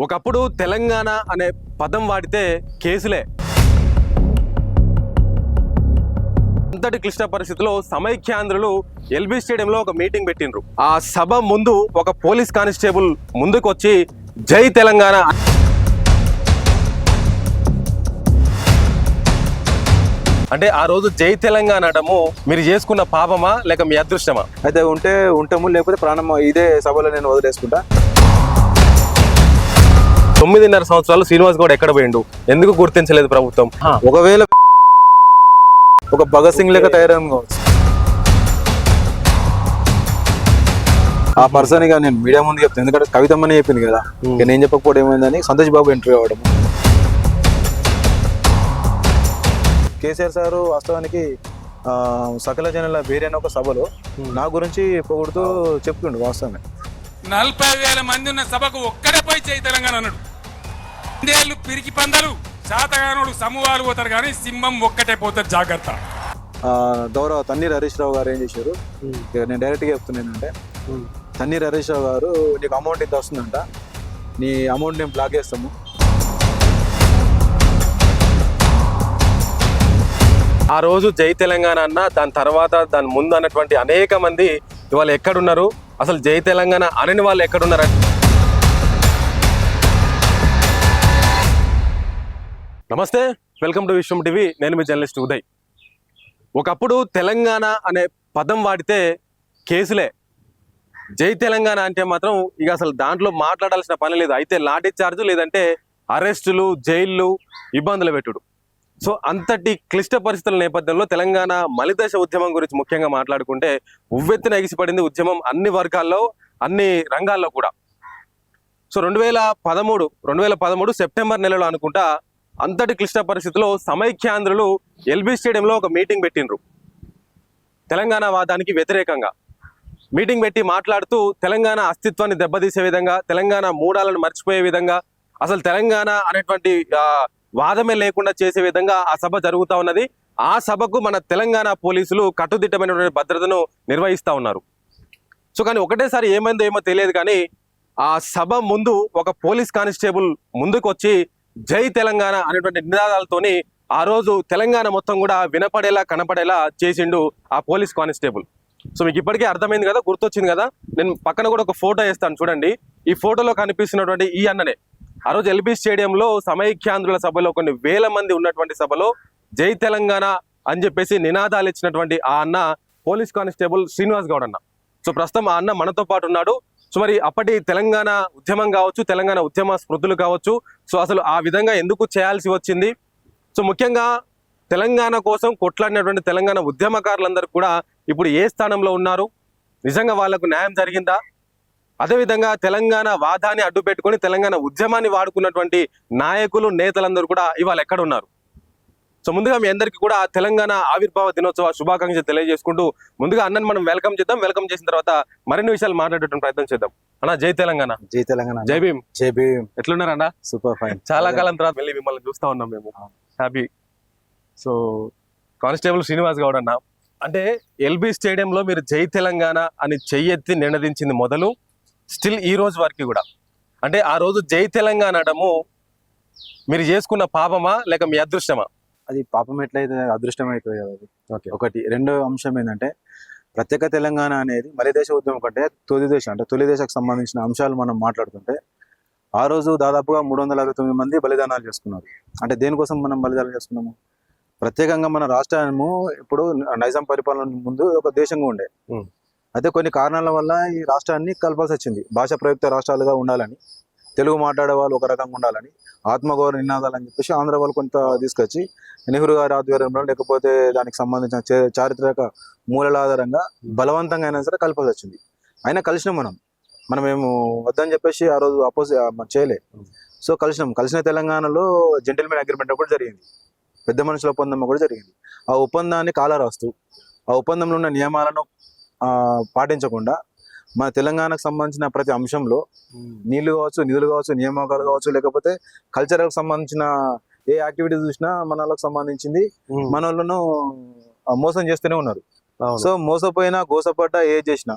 ఒకప్పుడు తెలంగాణ అనే పదం వాడితే కేసులే. అంతటి క్లిష్ట పరిస్థితిలో సమైక్యాంధ్రులు ఎల్బీ స్టేడియంలో ఒక మీటింగ్ పెట్టిండ్రు. ఆ సభ ముందు ఒక పోలీస్ కానిస్టేబుల్ ముందుకు వచ్చి జై తెలంగాణ అంటే ఆ రోజు జై తెలంగాణ అనడము మీరు చేసుకున్న పాపమా లేక మీ అదృష్టమా? అయితే ఉంటాము, లేకపోతే ప్రాణం ఇదే సభలో నేను వదిలేసుకుంటా. 9.5 సంవత్సరాలు శ్రీనివాస్ గౌడ్ ఎక్కడ పోయిండు? ఎందుకు గుర్తించలేదు ప్రభుత్వం? ఒకవేళ ఒక భగత్ సింగ్ లేక తయారైన కావచ్చు. ఆ పర్సన్ గా నేను మీడియా ముందు చెప్తాను, ఎందుకంటే కవితమ్మని చెప్పింది కదా, ఇక నేను చెప్పకపోవడం ఏమైందని సంతోష్ బాబు ఎంట్రీ అవ్వడం. కేసీఆర్ సారు వాస్తవానికి సకల జనుల వేరే ఒక సభలో నా గురించి పొగుడుతూ చెప్తుండు. వాస్తవమే 40,000 మంది ఉన్న సభకు ఒక్కడే పోయి జై తెలంగాణ అన్నాడు. ఇందేళ్ళు పిరికి పందలు శాతగానుడు సమూహాలు పోతారు కానీ సింహం ఒక్కటే పోతారు, జాగ్రత్త. గౌరవ తన్నీర్ హరీష్ రావు గారు ఏం చేశారు, నేను డైరెక్ట్గా చెప్తున్నానంటే, తన్నీర్ హరీష్ రావు గారు నీకు అమౌంట్ ఇంత వస్తుందంట, నీ అమౌంట్ నేను బ్లాక్ చేస్తాము. ఆ రోజు జై తెలంగాణ అన్న దాని తర్వాత దాని ముందు అన్నటువంటి అనేక మంది ఇవాళ ఎక్కడున్నారు, అసలు జై తెలంగాణ అనని వాళ్ళు ఎక్కడున్నారు? నమస్తే, వెల్కమ్ టు విశ్వం టీవీ. నేను మీ జర్నలిస్ట్ ఉదయ్. ఒకప్పుడు తెలంగాణ అనే పదం వాడితే కేసులే. జై తెలంగాణ అంటే మాత్రం ఇక అసలు దాంట్లో మాట్లాడాల్సిన పని లేదు. అయితే లాఠీ చార్జు, లేదంటే అరెస్టులు, జైళ్ళు, ఇబ్బందులు పెట్టుడు. సో అంతటి క్లిష్ట పరిస్థితుల నేపథ్యంలో తెలంగాణ మలిదశ ఉద్యమం గురించి ముఖ్యంగా మాట్లాడుకుంటే ఉవ్వెత్తున ఎగిసిపడింది ఉద్యమం అన్ని వర్గాల్లో, అన్ని రంగాల్లో కూడా. సో 2013 సెప్టెంబర్ నెలలో అనుకుంటా అంతటి క్లిష్ట పరిస్థితిలో సమైక్యాంధ్రులు ఎల్బీ స్టేడియంలో ఒక మీటింగ్ పెట్టిండ్రు. తెలంగాణ వాదానికి వ్యతిరేకంగా మీటింగ్ పెట్టి మాట్లాడుతూ తెలంగాణ అస్తిత్వాన్ని దెబ్బతీసే విధంగా, తెలంగాణ మూడాలను మర్చిపోయే విధంగా, అసలు తెలంగాణ అనేటువంటి వాదమే లేకుండా చేసే విధంగా ఆ సభ జరుగుతూ ఉన్నది. ఆ సభకు మన తెలంగాణ పోలీసులు కట్టుదిట్టమైనటువంటి భద్రతను నిర్వహిస్తూ ఉన్నారు. సో కానీ ఒకటేసారి ఏమైందో ఏమో తెలియదు, కానీ ఆ సభ ముందు ఒక పోలీస్ కానిస్టేబుల్ ముందుకు వచ్చి జై తెలంగాణ అనేటువంటి నినాదాలతోని ఆ రోజు తెలంగాణ మొత్తం కూడా వినపడేలా కనపడేలా చేసిండు ఆ పోలీస్ కానిస్టేబుల్. సో మీకు ఇప్పటికే అర్థమైంది కదా, గుర్తొచ్చింది కదా. నేను పక్కన కూడా ఒక ఫోటో వేస్తాను చూడండి. ఈ ఫోటోలో కనిపిస్తున్నటువంటి ఈ అన్ననే ఆ రోజు ఎల్బీ స్టేడియంలో సమైక్యాంధ్రుల సభలో కొన్ని వేల మంది ఉన్నటువంటి సభలో జై తెలంగాణ అని చెప్పేసి నినాదాలు ఇచ్చినటువంటి ఆ అన్న పోలీస్ కానిస్టేబుల్ శ్రీనివాస్ గౌడ్ అన్న. సో ప్రస్తుతం ఆ అన్న మనతో పాటు ఉన్నాడు. సో మరి అప్పటి తెలంగాణ ఉద్యమం కావచ్చు, తెలంగాణ ఉద్యమ స్మృతులు కావచ్చు, సో అసలు ఆ విధంగా ఎందుకు చేయాల్సి వచ్చింది, సో ముఖ్యంగా తెలంగాణ కోసం కొట్లాడినటువంటి తెలంగాణ ఉద్యమకారులందరూ కూడా ఇప్పుడు ఏ స్థానంలో ఉన్నారు, నిజంగా వాళ్లకు న్యాయం జరిగిందా, అదేవిధంగా తెలంగాణ వాదాన్ని అడ్డు పెట్టుకొని తెలంగాణ ఉద్యమాన్ని వాడుకున్నటువంటి నాయకులు, నేతలందరూ కూడా ఇవాళ ఎక్కడ ఉన్నారు. సో ముందుగా మీ అందరికీ కూడా తెలంగాణ ఆవిర్భావ దినోత్సవ శుభాకాంక్షలు తెలియజేసుకుంటూ ముందుగా అన్నని మనం వెల్కమ్ చేద్దాం. వెల్కమ్ చేసిన తర్వాత మరిన్ని విషయాలు మాట్లాడేటువంటి ప్రయత్నం చేద్దాం. అన్న జై తెలంగాణ. జై తెలంగాణ. జై భీమ్. జై భీమ్. ఎట్లున్నారన్న? Super fine. చాలా కాలం తర్వాత మళ్ళీ మిమ్మల్ని చూస్తా ఉన్నాం మేము, happy. So constable Srinivas Goud అన్న, అంటే ఎల్బీ స్టేడియంలో మీరు జై తెలంగాణ అని చెయ్యెత్తి నినదించింది మొదలు స్టిల్ ఈ రోజు వరకు కూడా, అంటే ఆ రోజు జై తెలంగాణ అనడము మీరు చేసుకున్న పాపమా లేక మీ అదృష్టమా? అది పాపం ఎట్లయితే అదృష్టం అవుతుంది కదా అది. ఓకే, ఒకటి. రెండో అంశం ఏంటంటే, ప్రత్యేక తెలంగాణ అనేది మలిదేశ ఉద్యమం కంటే తొలి దేశకు సంబంధించిన అంశాలు మనం మాట్లాడుతుంటే, ఆ రోజు దాదాపుగా 369 మంది బలిదానాలు చేసుకున్నారు. అంటే దేనికోసం మనం బలిదానాలు చేసుకున్నాము? ప్రత్యేకంగా మన రాష్ట్రము ఇప్పుడు నైజాం పరిపాలన ముందు ఒక దేశంగా ఉండే, అయితే కొన్ని కారణాల వల్ల ఈ రాష్ట్రాన్ని కలపాల్సి వచ్చింది. భాష ప్రయుక్త రాష్ట్రాలుగా ఉండాలని, తెలుగు మాట్లాడే వాళ్ళు ఒక రకంగా ఉండాలని, ఆత్మగౌరవ నినాదాలని చెప్పేసి ఆంధ్ర వాళ్ళు కొంత తీసుకొచ్చి నెహ్రూ గారి ఆధ్వర్యంలో, లేకపోతే దానికి సంబంధించిన చారిత్రక మూలాల ఆధారంగా బలవంతంగా అయినా సరే కలపాల్సి వచ్చింది. అయినా కలిసినాం మనమేమో వద్దని చెప్పేసి ఆ రోజు చేయలే. సో కలిసిన తెలంగాణలో జెంటిల్మెన్ అగ్రిమెంట్ కూడా జరిగింది, పెద్ద మనుషుల ఒప్పందం కూడా జరిగింది. ఆ ఒప్పందాన్ని కాలరాస్తూ, ఆ ఒప్పందంలో ఉన్న నియమాలను పాటించకుండా మన తెలంగాణకు సంబంధించిన ప్రతి అంశంలో నీళ్లు కావచ్చు, నిధులు కావచ్చు, నియామకాలు కావచ్చు, లేకపోతే కల్చర్కి సంబంధించిన ఏ యాక్టివిటీస్ చూసినా మన వాళ్ళకి సంబంధించింది మన వాళ్ళను మోసం చేస్తూనే ఉన్నారు. సో మోసపోయినా, గోసపడ్డా, ఏ చేసినా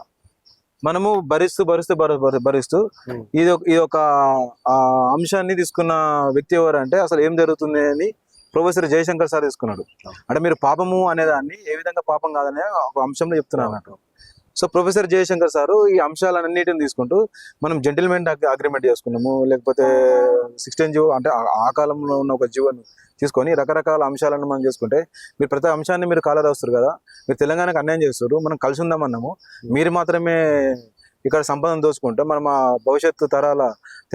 మనము భరిస్తూ ఇది ఒక అంశాన్ని తీసుకున్న వ్యక్తి ఎవరు అంటే అసలు ఏం జరుగుతుంది అని ప్రొఫెసర్ జయశంకర్ సార్ తీసుకున్నాడు. అంటే మీరు పాపము అనేదాన్ని ఏ విధంగా పాపం కాదనే ఒక అంశంలో చెప్తున్నారు అన్నట్టు. సో ప్రొఫెసర్ జయశంకర్ సారు ఈ అంశాలన్నిటిని తీసుకుంటూ మనం జెంటిల్మెన్ అగ్రిమెంట్ చేసుకున్నాము, లేకపోతే 16 జీవో అంటే ఆ కాలంలో ఉన్న ఒక జీవోని తీసుకొని రకరకాల అంశాలను మనం చేసుకుంటే మీరు ప్రతి అంశాన్ని మీరు కాలరాస్తారు కదా, మీరు తెలంగాణకు అన్యాయం చేస్తారు, మనం కలిసి ఉందామన్నాము, మీరు మాత్రమే ఇక్కడ సంపదను దోచుకుంటే మనం ఆ భవిష్యత్తు తరాల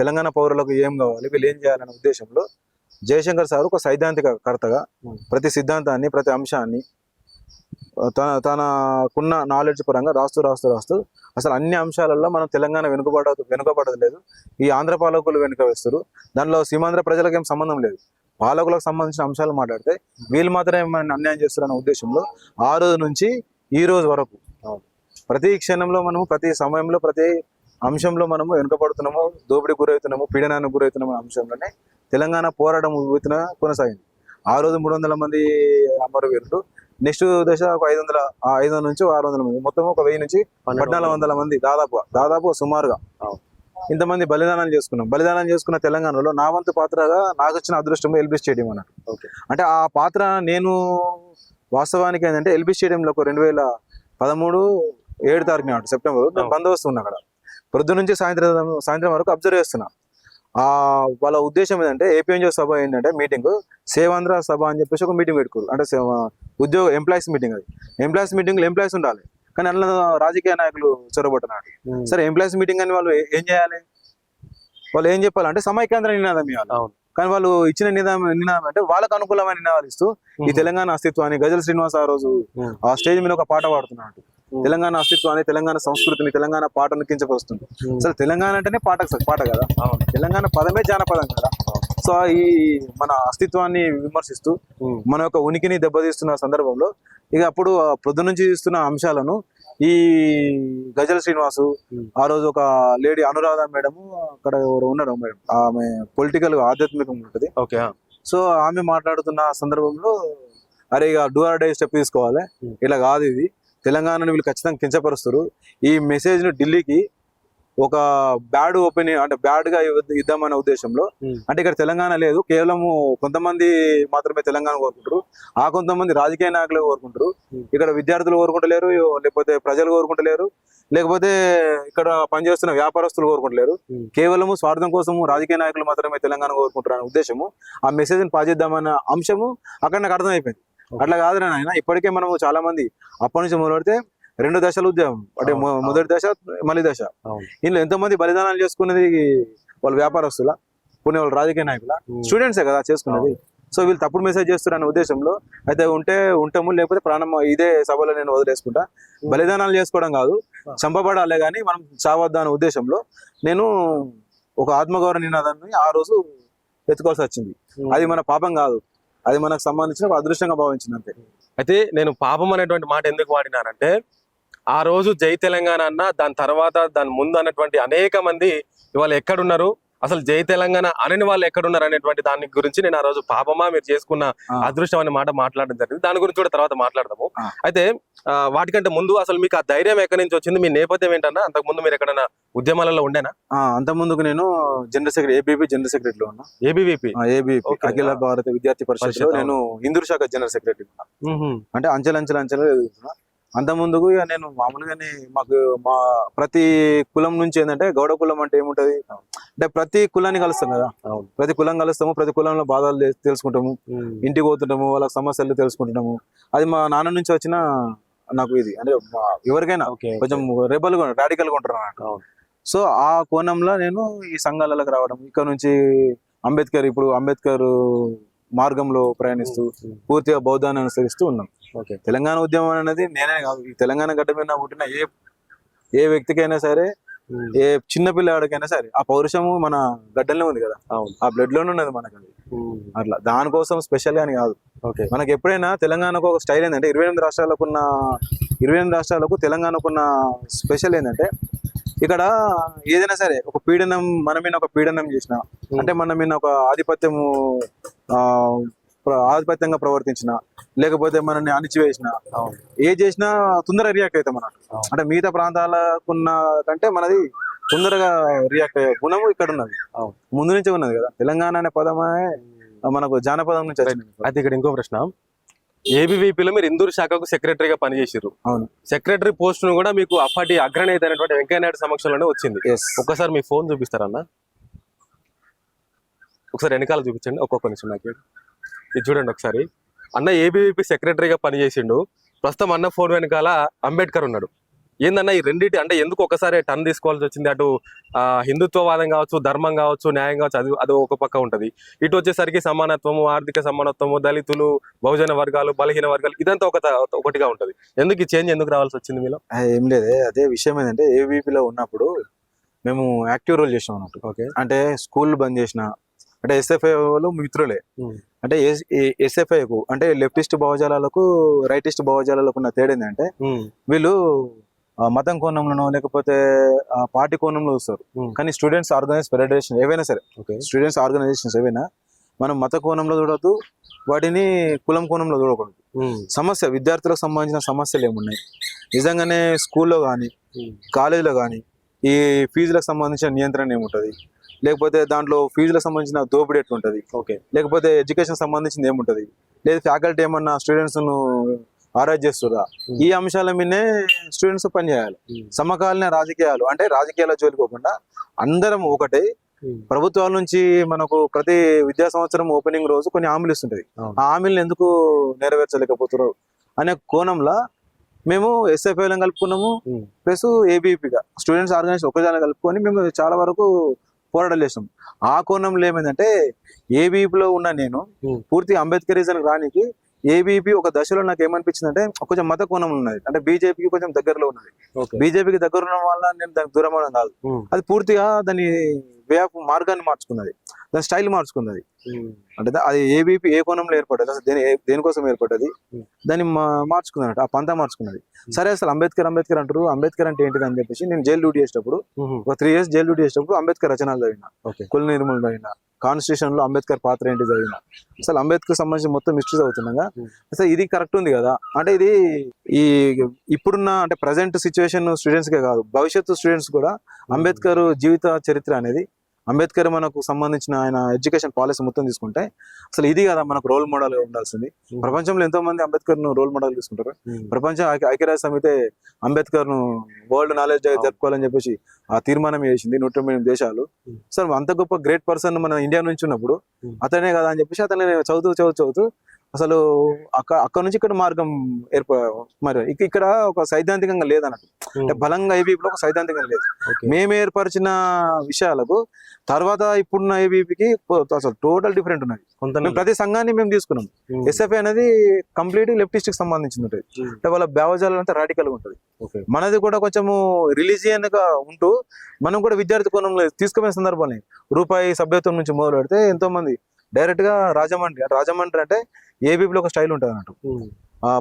తెలంగాణ పౌరులకు ఏం కావాలి, వీళ్ళు ఏం చేయాలనే ఉద్దేశంలో జయశంకర్ సార్ ఒక సైద్ధాంతికర్తగా ప్రతి సిద్ధాంతాన్ని ప్రతి అంశాన్ని తనకున్న నాలెడ్జ్ పరంగా రాస్తూ అసలు అన్ని అంశాలలో మనం తెలంగాణ వెనుకబడదు లేదు, ఈ ఆంధ్ర పాలకులు వెనుక వేస్తారు, దానిలో సీమాంధ్ర ప్రజలకు ఏం సంబంధం లేదు, పాలకులకు సంబంధించిన అంశాలు మాట్లాడితే వీళ్ళు మాత్రమే మన అన్యాయం చేస్తారన్న ఉద్దేశంలో ఆ రోజు నుంచి ఈ రోజు వరకు ప్రతి క్షణంలో మనము ప్రతి సమయంలో ప్రతి అంశంలో మనము వెనుకబడుతున్నాము, దోపిడీ గురవుతున్నాము, పీడనానికి గురవుతున్నాము అంశంలోనే తెలంగాణ పోరాటం ఉవ్వెత్తున కొనసాగింది. ఆ రోజు 300 మంది అమరవీరులు, నెక్స్ట్ దశ ఒక 500 నుంచి 600 మంది, మొత్తం ఒక 1000 నుంచి 1400 మంది దాదాపు సుమారుగా ఇంతమంది బలిదానాలు చేసుకున్నాం. బలిదానం చేసుకున్న తెలంగాణలో నా వంతు పాత్రగా నాకు వచ్చిన అదృష్టం ఎల్బీ స్టేడియం అన్నట్టు. అంటే ఆ పాత్ర నేను వాస్తవానికి ఏంటంటే ఎల్బీ స్టేడియంలో ఒక 2013 7 తారీఖు నాడు సెప్టెంబర్ నేను బందోబస్తు ఉన్నా అక్కడ. ప్రొద్దు నుంచి సాయంత్రం వరకు అబ్జర్వ్ చేస్తున్నా. వాళ్ళ ఉద్దేశం ఏంటంటే ఏపీఎన్జిఓ సభ ఏంటంటే మీటింగ్ సేవాంధ్ర సభ అని చెప్పేసి ఒక మీటింగ్ పెట్టుకోరు. అంటే ఎంప్లాయీస్ మీటింగ్, అది ఎంప్లాయీస్ మీటింగ్లో ఎంప్లాయీస్ ఉండాలి, కానీ అందులో రాజకీయ నాయకులు చొరబడుతున్నారు. సరే ఎంప్లాయీస్ మీటింగ్ అని వాళ్ళు ఏం చేయాలి, వాళ్ళు ఏం చెప్పాలంటే సమైక్యాంధ్ర నినాదం ఇవ్వాలి. కానీ వాళ్ళు ఇచ్చిన నినాదం అంటే వాళ్ళకు అనుకూలమైన నినాదాలు ఇస్తూ ఈ తెలంగాణ అస్తిత్వాన్ని గజల్ శ్రీనివాస్ ఆ రోజు ఆ స్టేజ్ మీద ఒక పాట పాడుతున్నాడు. తెలంగాణ అస్తిత్వాన్ని, తెలంగాణ సంస్కృతిని, తెలంగాణ పాటను కించపరుస్తుంది. అసలు తెలంగాణ అంటేనే పాట కదా, తెలంగాణ పదమే జానపదం కదా. సో ఈ మన అస్తిత్వాన్ని విమర్శిస్తూ మన యొక్క ఉనికిని దెబ్బతీస్తున్న సందర్భంలో ఇక అప్పుడు పొద్దు నుంచి ఇస్తున్న అంశాలను ఈ గజల్ శ్రీనివాసు, ఆ రోజు ఒక లేడీ అనురాధ మేడం అక్కడ ఎవరు ఉన్నారు మేడం, ఆమె పొలిటికల్ ఆధ్యాత్మికం ఉంటుంది. సో ఆమె మాట్లాడుతున్న సందర్భంలో అరే ఇక డూ ఆర్ డై స్టెప్ తీసుకోవాలి, ఇలా కాదు, ఇది తెలంగాణను వీళ్ళు ఖచ్చితంగా కించపరుస్తారు, ఈ మెసేజ్ ను ఢిల్లీకి ఒక బ్యాడ్ ఒపీనియన్ అంటే బ్యాడ్ గా ఇద్దామనే ఉద్దేశంలో. అంటే ఇక్కడ తెలంగాణ లేదు, కేవలం కొంతమంది మాత్రమే తెలంగాణ కోరుకుంటారు, ఆ కొంతమంది రాజకీయ నాయకులు కోరుకుంటారు, ఇక్కడ విద్యార్థులు కోరుకుంటలేరు, లేకపోతే ప్రజలు కోరుకుంటలేరు, లేకపోతే ఇక్కడ పనిచేస్తున్న వ్యాపారస్తులు కోరుకుంటలేరు, కేవలము స్వార్థం కోసము రాజకీయ నాయకులు మాత్రమే తెలంగాణ కోరుకుంటారు అనే ఉద్దేశము, ఆ మెసేజ్ ని పాస్ చేద్దామన్న అంశము అక్కడ నాకు అర్థమైపోయింది. అట్లా కాదురా నాయన, ఇప్పటికే మనము చాలా మంది అప్పటి నుంచి మొదలు పెడితే 2 దశల ఉద్యమం, అంటే మొదటి దశ మళ్ళీ దశ, ఇందులో ఎంతోమంది బలిదానాలు చేసుకున్నది వాళ్ళు వ్యాపారస్తుల, కొన్ని వాళ్ళు రాజకీయ నాయకుల, స్టూడెంట్సే కదా చేసుకున్నది. సో వీళ్ళు తప్పుడు మెసేజ్ చేస్తారు అనే ఉద్దేశంలో అయితే ఉంటాము, లేకపోతే ప్రాణం ఇదే సభలో నేను వదిలేసుకుంటా, బలిదానాలు చేసుకోవడం కాదు, చంపబడాలే కానీ మనం చావద్దా అనే ఉద్దేశంలో నేను ఒక ఆత్మగౌరవ నినాదాన్ని ఆ రోజు ఎత్తుకోవాల్సి వచ్చింది. అది మన పాపం కాదు, అది మనకు సంబంధించిన ఒక అదృష్టంగా భావించింది అంతే. అయితే నేను పాపం అనేటువంటి మాట ఎందుకు వాడినానంటే, ఆ రోజు జై తెలంగాణ అన్న, దాని తర్వాత దాని ముందు అన్నటువంటి అనేక మంది ఇవాళ ఎక్కడున్నారు, అసలు జై తెలంగాణ అనని వాళ్ళు ఎక్కడున్నారు అనేటువంటి దాని గురించి నేను ఆ రోజు పాపమా మీరు చేసుకున్న అదృష్టం అనే మాట మాట్లాడడం జరిగింది. దాని గురించి కూడా తర్వాత మాట్లాడదాము. అయితే వాటికంటే ముందు అసలు మీకు ఆ ధైర్యం ఎక్కడి నుంచి వచ్చింది, మీ నేపథ్యం ఏంటన్నా? అంతకు ముందు మీరు ఎక్కడైనా ఉద్యమాలలో ఉండేనా? అంత ముందుకు నేను జనరల్ సెక్రటరీ ఏబీపీ జనరల్ సెక్రటరీలో ఉన్నా. ఏబీవీపీ అఖిల భారత విద్యార్థి పరిషత్ లో నేను హిందూ శాఖ జనరల్ సెక్రటరీ ఉన్నా. అంటే అంచెలంచెలు ఎదుగుతున్నా. అంత ముందుకు ఇక నేను మామూలుగానే మాకు మా ప్రతి కులం నుంచి ఏంటంటే గౌడ కులం అంటే ఏముంటది అంటే ప్రతి కులాన్ని కలుస్తాం కదా, ప్రతి కులం కలుస్తాము, ప్రతి కులంలో బాధలు తెలుసుకుంటాము, ఇంటికి పోతుంటాము, వాళ్ళ సమస్యలు తెలుసుకుంటున్నాము. అది మా నాన్న నుంచి వచ్చిన నాకు ఇది అంటే ఎవరికైనా కొంచెం రెబల్ గా రాడికల్ గా ఉంటారు అన్నట్టు. సో ఆ కోణంలో నేను ఈ సంఘాలకు రావడం, ఇక్కడ నుంచి ఇప్పుడు అంబేద్కర్ మార్గంలో ప్రయాణిస్తూ పూర్తిగా బౌద్ధాన్ని అనుసరిస్తూ ఉన్నాం. తెలంగాణ ఉద్యమం అనేది నేనే కాదు, ఈ తెలంగాణ గడ్డ మీద పుట్టిన ఏ వ్యక్తికైనా సరే, ఏ చిన్న పిల్లవాడికైనా సరే ఆ పౌరుషము మన గడ్డల్లో ఉంది కదా, ఆ బ్లడ్ లోనే ఉన్నది మనకు. అది అట్లా దానికోసం స్పెషల్ గా అని కాదు. మనకి ఎప్పుడైనా తెలంగాణకు ఒక స్టైల్ ఏంటంటే 28 రాష్ట్రాలకు తెలంగాణకున్న స్పెషల్ ఏంటంటే ఇక్కడ ఏదైనా సరే ఒక పీడనం మన మీద ఒక పీడనం చేసిన అంటే మన మీద ఒక ఆధిపత్యము ఆధిపత్యంగా ప్రవర్తించినా లేకపోతే మనల్ని అణిచివేసిన ఏ చేసినా తొందరగా రియాక్ట్ అవుతాం మనం. అంటే మిగతా ప్రాంతాలకున్న కంటే మనది తొందరగా రియాక్ట్ అయ్యే గుణము ఇక్కడ ఉన్నది, ముందు నుంచే ఉన్నది కదా. తెలంగాణ అనే పదమే మనకు జానపదం నుంచి వచ్చింది. అయితే ఇక్కడ ఇంకో ప్రశ్న, ఏబీవీపీలో మీరు ఇందూరు శాఖకు సెక్రటరీగా పనిచేసారు. అవును. సెక్రటరీ పోస్ట్ ను కూడా మీకు అప్పటి అగ్రనేత అయినటువంటి వెంకయ్యనాయుడు సమక్షంలోనే వచ్చింది. ఒక్కసారి మీ ఫోన్ చూపిస్తారన్న, ఒకసారి వెనకాల చూపించండి. ఒక్కొక్క నిమిషం నాకు ఇది చూడండి ఒకసారి. అన్న ఏబీవీపీ సెక్రటరీగా పనిచేసిండు, ప్రస్తుతం అన్న ఫోన్ వెనకాల అంబేద్కర్ ఉన్నాడు. ఏందన్న ఈ రెండింటి అంటే ఎందుకు ఒకసారి టర్న్ తీసుకోవాల్సి వచ్చింది? అటు హిందుత్వవాదం కావచ్చు, ధర్మం కావచ్చు, న్యాయం కావచ్చు, అది ఒక పక్క ఉంటది. ఇటు వచ్చేసరికి సమానత్వము, ఆర్థిక సమానత్వము, దళితులు, బహుజన వర్గాలు, బలహీన వర్గాలు, ఇదంతా ఒకటిగా ఉంటది. ఎందుకు ఈ చేంజ్ ఎందుకు రావాల్సి వచ్చింది మీలో? ఏం లేదే, అదే విషయం ఏంటంటే ఏబీపీలో ఉన్నప్పుడు మేము యాక్టివ్ రోల్ చేసాం అన్నట్టు. ఓకే. అంటే స్కూల్ బంద్ చేసిన అంటే ఎస్ఎఫ్ఐ వాళ్ళు మిత్రులే. అంటే ఎస్ఎఫ్ఐకు అంటే లెఫ్టిస్ట్ భావజాలకు రైటిస్ట్ భావజాలకు ఉన్న తేడా ఏంటంటే వీళ్ళు మతం కోణంలోనో లేకపోతే పార్టీ కోణంలో చూస్తారు. కానీ స్టూడెంట్స్ ఆర్గనైజ్ ఫెడరేషన్ ఏవైనా సరే, స్టూడెంట్స్ ఆర్గనైజేషన్స్ ఏవైనా మనం మత కోణంలో చూడొద్దు, వాటిని కులం కోణంలో చూడకూడదు. సమస్య విద్యార్థులకు సంబంధించిన సమస్యలు ఏమున్నాయి, నిజంగానే స్కూల్లో కానీ కాలేజీలో కానీ ఈ ఫీజులకు సంబంధించిన నియంత్రణ ఏముంటుంది, లేకపోతే దాంట్లో ఫీజులకు సంబంధించిన దోపిడీ ఎట్లుంటుంది, లేకపోతే ఎడ్యుకేషన్ సంబంధించింది ఏముంటుంది, లేదా ఫ్యాకల్టీ ఏమన్నా స్టూడెంట్స్ ను ఆరాధ చేస్తురా, ఈ అంశాల మీదనే స్టూడెంట్స్ పనిచేయాలి. సమకాలీన రాజకీయాలు అంటే రాజకీయాల జోలికోకుండా అందరం ఒకటే. ప్రభుత్వాల నుంచి మనకు ప్రతి విద్యా సంవత్సరం ఓపెనింగ్ రోజు కొన్ని హామీలు ఇస్తుంటది, ఆ హామీలను ఎందుకు నెరవేర్చలేకపోతున్నారు అనే కోణంలో మేము ఎస్ఎఫ్ఐలను కలుపుకున్నాము, ప్లస్ ఏబీపీగా స్టూడెంట్స్ ఆర్గనైజేషన్ ఒకదాన్ని కలుపుకొని మేము చాలా వరకు పోరాటాలు చేస్తాం. ఆ కోణంలో ఏమైందంటే ఏబీపీలో ఉన్న నేను పూర్తి అంబేద్కరిజం రానికి ఏబీపీ ఒక దశలో నాకు ఏమనిపించింది అంటే కొంచెం మత కోణం ఉన్నది, అంటే బీజేపీకి కొంచెం దగ్గరలో ఉన్నది. బీజేపీకి దగ్గర ఉన్న వల్ల నేను దానికి దూరం అవడం కాదు, అది పూర్తిగా దాని వే ఆఫ్ మార్గాన్ని మార్చుకున్నది, దాని స్టైల్ మార్చుకున్నది. అంటే అది ఏబీపీ ఏ కోణంలో ఏర్పడ్డది, అసలు దేనికోసం ఏర్పడ్డది, దాన్ని మార్చుకున్నట్టు ఆ పంతా మార్చుకున్నది. సరే అసలు అంబేద్కర్ అంటారు, అంబేద్కర్ అంటే ఏంటిది అని చెప్పేసి నేను జైలు డ్యూటీ చేసేటప్పుడు ఒక 3 years జైలు డ్యూటీ చేసేటప్పుడు అంబేద్కర్ రచనలు చదివిన, కుల నిర్మూలన చదివిన, కాన్స్టిట్యూషన్ లో అంబేద్కర్ పాత్ర ఏంటి చదివిన, అసలు అంబేద్కర్ సంబంధించి మొత్తం హిస్టరీ చదువుతున్నాగా అసలు ఇది కరెక్ట్ ఉంది కదా. అంటే ఇది ఈ ఇప్పుడున్న అంటే ప్రజెంట్ సిచ్యువేషన్ స్టూడెంట్స్ కే కాదు, భవిష్యత్తు స్టూడెంట్స్ కూడా అంబేద్కర్ జీవిత చరిత్ర అనేది, అంబేద్కర్ మనకు సంబంధించిన ఆయన ఎడ్యుకేషన్ పాలసీ మొత్తం తీసుకుంటే అసలు ఇది కదా మనకు రోల్ మోడల్ ఉండాల్సింది. ప్రపంచంలో ఎంతో మంది అంబేద్కర్ ను రోల్ మోడల్ తీసుకుంటారు. ప్రపంచ ఐక్యరాజ్య సమితి అంబేద్కర్ ను వరల్డ్ నాలెడ్జ్ డే జరుపుకోవాలని చెప్పేసి ఆ తీర్మానం చేసింది 198 దేశాలు. సార్ అంత గొప్ప గ్రేట్ పర్సన్ మన ఇండియా నుంచి ఉన్నప్పుడు అతనే కదా అని చెప్పేసి అతన్ని చదువుతూ అసలు అక్కడ నుంచి ఇక్కడ మార్గం మరి ఇక్కడ ఒక సైద్ధాంతికంగా లేదన్నట్టు, అంటే బలంగా ఏబీపీలో ఒక సైద్ధాంతికంగా లేదు. మేము ఏర్పరిచిన విషయాలకు తర్వాత ఇప్పుడున్న ఏబీపీకి అసలు టోటల్ డిఫరెంట్ ఉన్నది. ప్రతి సంఘాన్ని మేము తీసుకున్నాం. ఎస్ఎఫ్ఐ అనేది కంప్లీట్ లెఫ్టిస్ట్ కి సంబంధించింది ఉంటుంది, అంటే వాళ్ళ భావజాలం అంతా రాడికల్ గా ఉంటుంది. మనది కూడా కొంచెము రిలీజియన్ గా ఉంటూ మనం కూడా విద్యార్థి కోణంలో తీసుకునే సందర్భాన్ని రూపాయి సభ్యత్వం నుంచి మొదలు పెడితే ఎంతో మంది డైరెక్ట్ గా రాజమండ్రి అంటే ఏబీపీలో ఒక స్టైల్ ఉంటుంది అన్నట్టు,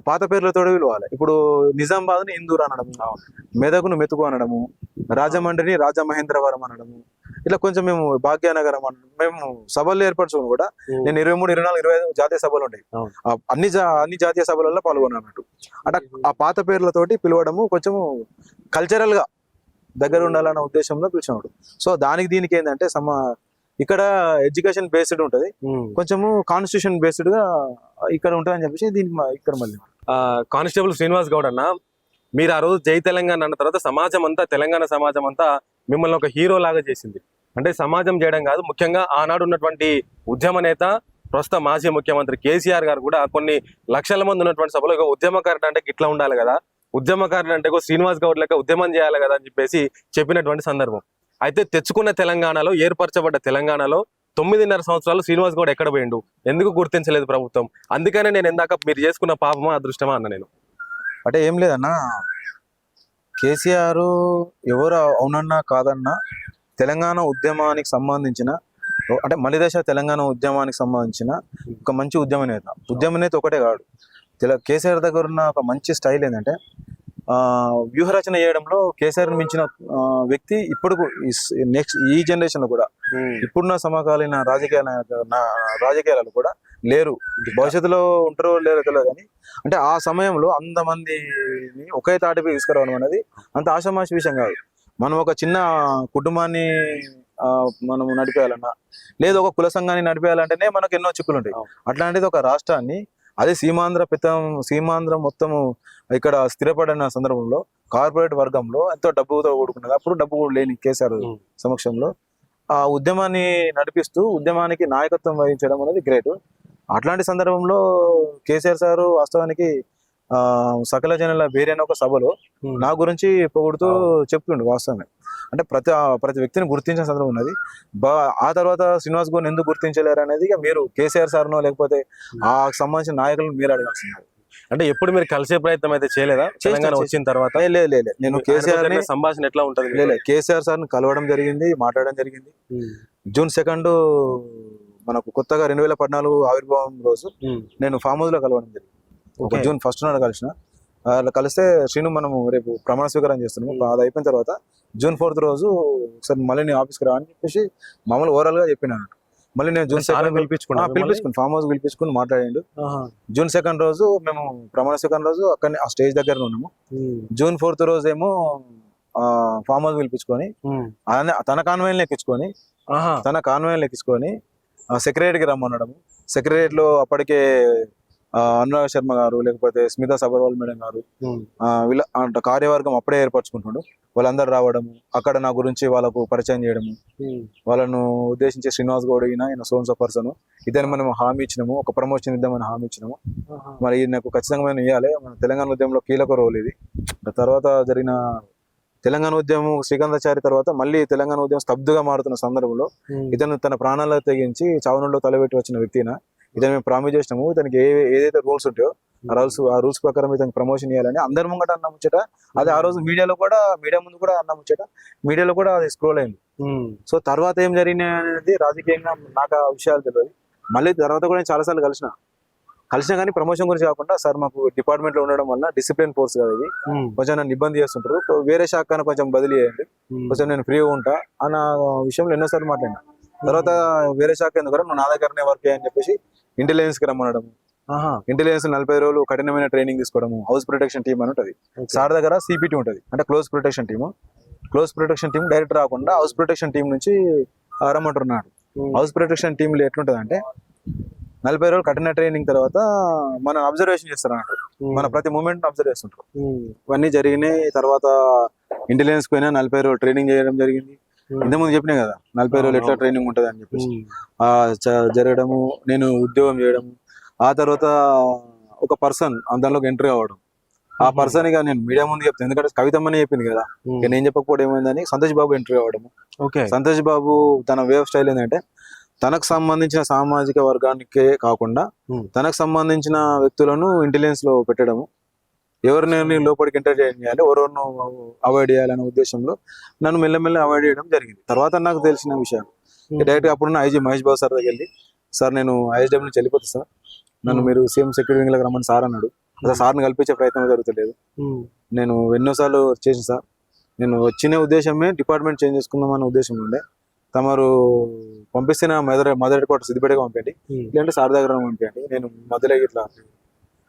పాత పేర్లతో పిలవాలి. ఇప్పుడు నిజామాబాద్ ని ఇందూర్ అనడము, మెదకును మెతుకు అనడము, రాజమండ్రిని రాజమహేంద్రవరం అనడము, ఇట్లా కొంచెం మేము భాగ్యనగరం అనడం. మేము సభలు ఏర్పరచుకుని కూడా నేను 23, 24, 25 జాతీయ సభలు ఉంటాయి, అన్ని జాతీయ సభలలో పాల్గొన్నట్టు. అంటే ఆ పాత పేర్లతోటి పిలవడము కొంచెము కల్చరల్ గా దగ్గర ఉండాలన్న ఉద్దేశంలో పిలిచినాడు. సో దీనికి ఏంటంటే ఇక్కడ ఎడ్యుకేషన్ బేస్డ్ ఉంటది, కొంచెము కాన్స్టిట్యూషన్ బేస్డ్ గా ఇక్కడ ఉంటది అని చెప్పేసి దీనికి ఇక్కడ మళ్ళీ కానిస్టేబుల్ శ్రీనివాస్ గౌడ్ అన్న, మీరు ఆ రోజు జై తెలంగాణ అన్న తర్వాత సమాజం అంతా, తెలంగాణ సమాజం అంతా మిమ్మల్ని ఒక హీరో లాగా చేసింది. అంటే సమాజం చేయడం కాదు, ముఖ్యంగా ఆనాడు ఉన్నటువంటి ఉద్యమ నేత, ప్రస్తుత మాజీ ముఖ్యమంత్రి కేసీఆర్ గారు కూడా కొన్ని లక్షల మంది ఉన్నటువంటి సభలో ఉద్యమకారుడు అంటే ఇట్లా ఉండాలి కదా, ఉద్యమకారుడు అంటే శ్రీనివాస్ గౌడ్ లెక్క ఉద్యమం చేయాలి కదా అని చెప్పేసి చెప్పినటువంటి సందర్భం. అయితే తెచ్చుకున్న తెలంగాణలో, ఏర్పరచబడ్డ తెలంగాణలో 9.5 సంవత్సరాలు శ్రీనివాస్ గౌడ్ ఎక్కడ పోయిండు, ఎందుకు గుర్తించలేదు ప్రభుత్వం? అందుకనే నేను ఇందాక మీరు చేసుకున్న పాపమా అదృష్టమా అన్న. నేను అంటే ఏం లేదన్నా, కేసీఆర్ ఎవరు అవునన్నా కాదన్నా తెలంగాణ ఉద్యమానికి సంబంధించిన, అంటే మలిదశ తెలంగాణ ఉద్యమానికి సంబంధించిన ఒక మంచి ఉద్యమ నేత ఒకటే కాదు. కేసీఆర్ దగ్గర ఉన్న ఒక మంచి స్టైల్ ఏంటంటే వ్యూహరచన చేయడంలో కేసీఆర్ మించిన వ్యక్తి ఇప్పుడు నెక్స్ట్ ఈ జనరేషన్ లో కూడా, ఇప్పుడున్న సమకాలీన రాజకీయాలలో కూడా లేరు, భవిష్యత్తులో ఉంటారో లేరో తెలియదు కానీ అంటే ఆ సమయంలో అంతమందిని ఒకే తాటిపై తీసుకురావడం అనేది అంత ఆషామాషి విషయం కాదు. మనం ఒక చిన్న కుటుంబాన్ని మనం నడిపేయాలన్నా లేదు ఒక కుల సంఘాన్ని నడిపేయాలంటేనే మనకు ఎన్నో చిక్కులు ఉంటాయి. అట్లాంటిది ఒక రాష్ట్రాన్ని అదే సీమాంధ్రం మొత్తము ఇక్కడ స్థిరపడిన సందర్భంలో కార్పొరేట్ వర్గంలో ఎంతో డబ్బుతో కూడుకున్నది. అప్పుడు డబ్బు కూడా లేని కేసీఆర్ సమక్షంలో ఆ ఉద్యమాన్ని నడిపిస్తూ ఉద్యమానికి నాయకత్వం వహించడం అనేది గ్రేట్. అట్లాంటి సందర్భంలో కేసీఆర్ సారు వాస్తవానికి సకల జనుల వేరే ఒక సభలో నా గురించి పొగుడుతూ చెప్తుండు. వాస్తవమే అంటే ప్రతి వ్యక్తిని గుర్తించిన సందర్భం ఉన్నది. ఆ తర్వాత శ్రీనివాస్ గౌడ్ ఎందుకు గుర్తించలేరు అనేది ఇక మీరు కేసీఆర్ సార్నో లేకపోతే ఆ సంబంధించిన నాయకులను మీరు అడగాల్సింది. అంటే ఎప్పుడు మీరు కలిసే ప్రయత్నం అయితే చేయలేదా తెలంగాణ వచ్చిన తర్వాత? లేదు నేను కేసీఆర్ సంభాషణ ఎట్లా ఉంటది? కేసీఆర్ సార్ని కలవడం జరిగింది, మాట్లాడడం జరిగింది. జూన్ 2 మనకు కొత్తగా 2014 ఆవిర్భావం రోజు నేను ఫామ్ హౌస్ లో కలవడం జరిగింది. జూన్ 1 నాడు కలిసిన. కలిస్తే శ్రీను మనము రేపు ప్రమాణ స్వీకారం చేస్తున్నాము, అది అయిపోయిన తర్వాత జూన్ 4 రోజు ఒకసారి మళ్ళీ నీ ఆఫీస్కి రా అని చెప్పేసి మామూలు ఓవరాల్ గా చెప్పినాను. మళ్ళీ నేను జూన్ 2 పిలిపించుకుని ఫామ్ హౌస్ పిలిపించుకుని మాట్లాడిండు. జూన్ 2 రోజు మేము ప్రమాణ స్వీకారం రోజు అక్కడ ఆ స్టేజ్ దగ్గర ఉన్నాము. జూన్ 4 రోజు ఏమో ఫామ్ హౌస్ పిలిపించుకొని తన కాన్వాయిని ఎక్కించుకొని సెక్రటరీకి రమ్మనడము. సెక్రటరీలో అప్పటికే అనురాగ్ శర్మ గారు లేకపోతే స్మితా సబర్వాల్ మేడం గారు వీళ్ళ కార్యవర్గం అప్పుడే ఏర్పరచుకుంటున్నాడు. వాళ్ళందరూ రావడము, అక్కడ నా గురించి వాళ్ళకు పరిచయం చేయడము, వాళ్ళను ఉద్దేశించి శ్రీనివాస్ గౌడ్ ఈయన సోన్సో పర్సన్ ఇదని మనం హామీ ఇచ్చినాము, ఒక ప్రమోషన్ ఇద్దామని హామీ ఇచ్చినాము. మరి నాకు ఖచ్చితంగా ఇవ్వాలి. మన తెలంగాణ ఉద్యమంలో కీలక రోల్ ఇది. తర్వాత జరిగిన తెలంగాణ ఉద్యమం శ్రీకాంతాచారి తర్వాత మళ్ళీ తెలంగాణ ఉద్యమం స్తబ్దుగా మారుతున్న సందర్భంలో ఇతను తన ప్రాణాలకు తెగించి చావునుల్లో తలబెట్టి వచ్చిన వ్యక్తిన ఇతను మేము ప్రామిస్ చేసినాము. ఇతనికి ఏదైతే రూల్స్ ఉంటాయో ఆ రూల్స్ ప్రకారం ఇతనికి ప్రమోషన్ ఇవ్వాలని అందరి ముంగట అన్న ముచ్చట. అది ఆ రోజు మీడియా ముందు కూడా అన్న ముచ్చట, మీడియాలో కూడా అది స్క్రోల్ అయింది. సో తర్వాత ఏం జరిగింది అనేది రాజకీయంగా నాకు ఆ విషయాలు తెలియదు. మళ్ళీ తర్వాత కూడా నేను చాలాసార్లు కలిసినా కానీ ప్రమోషన్ గురించి కాకుండా సార్ మాకు డిపార్ట్మెంట్ లో ఉండడం వల్ల డిసిప్లిన్ ఫోర్స్ కదా ఇది, కొంచెం నన్ను ఇబ్బంది చేస్తుంటారు, వేరే శాఖ కొంచెం బదిలీ చేయండి, కొంచెం నేను ఫ్రీగా ఉంటా అన్న విషయంలో ఎన్నోసార్లు మాట్లాడినా. తర్వాత వేరే శాఖ ఎందుకు నువ్వు నా దగ్గరనే వర్క్ అని చెప్పేసి ఇంటెలిజెన్స్ కి రమ్మనడం. ఇంటెలిజెన్స్ 40 రోజులు కఠినమైన ట్రైనింగ్ తీసుకోవడము. హౌస్ ప్రొటెక్షన్ టీమ్ అని ఉంటుంది సార్ దగ్గర, CPT ఉంటుంది అంటే క్లోజ్ ప్రొటెక్షన్ టీమ్ డైరెక్ట్ రాకుండా హౌస్ ప్రొటెక్షన్ టీం నుంచి రమ్మంటున్నాడు. హౌస్ ప్రొటెక్షన్ టీంలో ఎట్లుంటది అంటే 40 రోజులు కఠిన ట్రైనింగ్ తర్వాత మనం అబ్జర్వేషన్ చేస్తారు అన్నట్టు, మన ప్రతి మూమెంట్ అబ్జర్వ్ చేస్తుంటారు. ఇవన్నీ జరిగినాయి. తర్వాత ఇంటెలిజెన్స్ పోయినా 40 రోజులు ట్రైనింగ్ చేయడం జరిగింది. ఇంతకుముందు చెప్పినా కదా 40 రోజులు ఎట్లా ట్రైనింగ్ ఉంటుంది అని చెప్పేసి జరగడము, నేను ఉద్యోగం చేయడము. ఆ తర్వాత ఒక పర్సన్ దానిలోకి ఎంట్రీ అవ్వడం. ఆ పర్సన్ ఇక నేను మీడియా ముందు చెప్తాను, ఎందుకంటే కవితమ్మనే చెప్పింది కదా, నేను చెప్పకపోవడం ఏమైందని సంతోష్ బాబు ఎంట్రీ అవ్వడము. సంతోష్ బాబు తన వే ఆఫ్ స్టైల్ ఏంటంటే తనకు సంబంధించిన సామాజిక వర్గానికే కాకుండా తనకు సంబంధించిన వ్యక్తులను ఇంటెలిజెన్స్ లో పెట్టడము, ఎవరిని లోపలికి ఎంటర్టైన్ చేయాలి, ఎవరెవరిను అవాయిడ్ చేయాలనే ఉద్దేశంలో నన్ను మెల్లమెల్ల అవాయిడ్ చేయడం జరిగింది. తర్వాత నాకు తెలిసిన విషయం డైరెక్ట్ గా అప్పుడున్న IG మహేష్ బాబు సార్ దగ్గరికి వెళ్ళి, సార్ నేను ISW నుంచి వెళ్ళిపోతా సార్, నన్ను మీరు సీఎం సెక్యూరిటీ వింగ్ లకు రమ్మని సార్ అన్నాడు. అసలు సార్ని కల్పించే ప్రయత్నం జరుగుతలేదు. నేను ఎన్నోసార్లు చేసిన సార్, నేను వచ్చిన ఉద్దేశమే డిపార్ట్మెంట్ చేంజ్ చేసుకుందాం అన్న ఉద్దేశం ఉండే. తమరు పంపిస్తున్న మదర్ కోట సిద్దిపేటగా పంపండి, లేదంటే సార్ దగ్గర పంపండి, నేను మధ్యలో ఇట్లా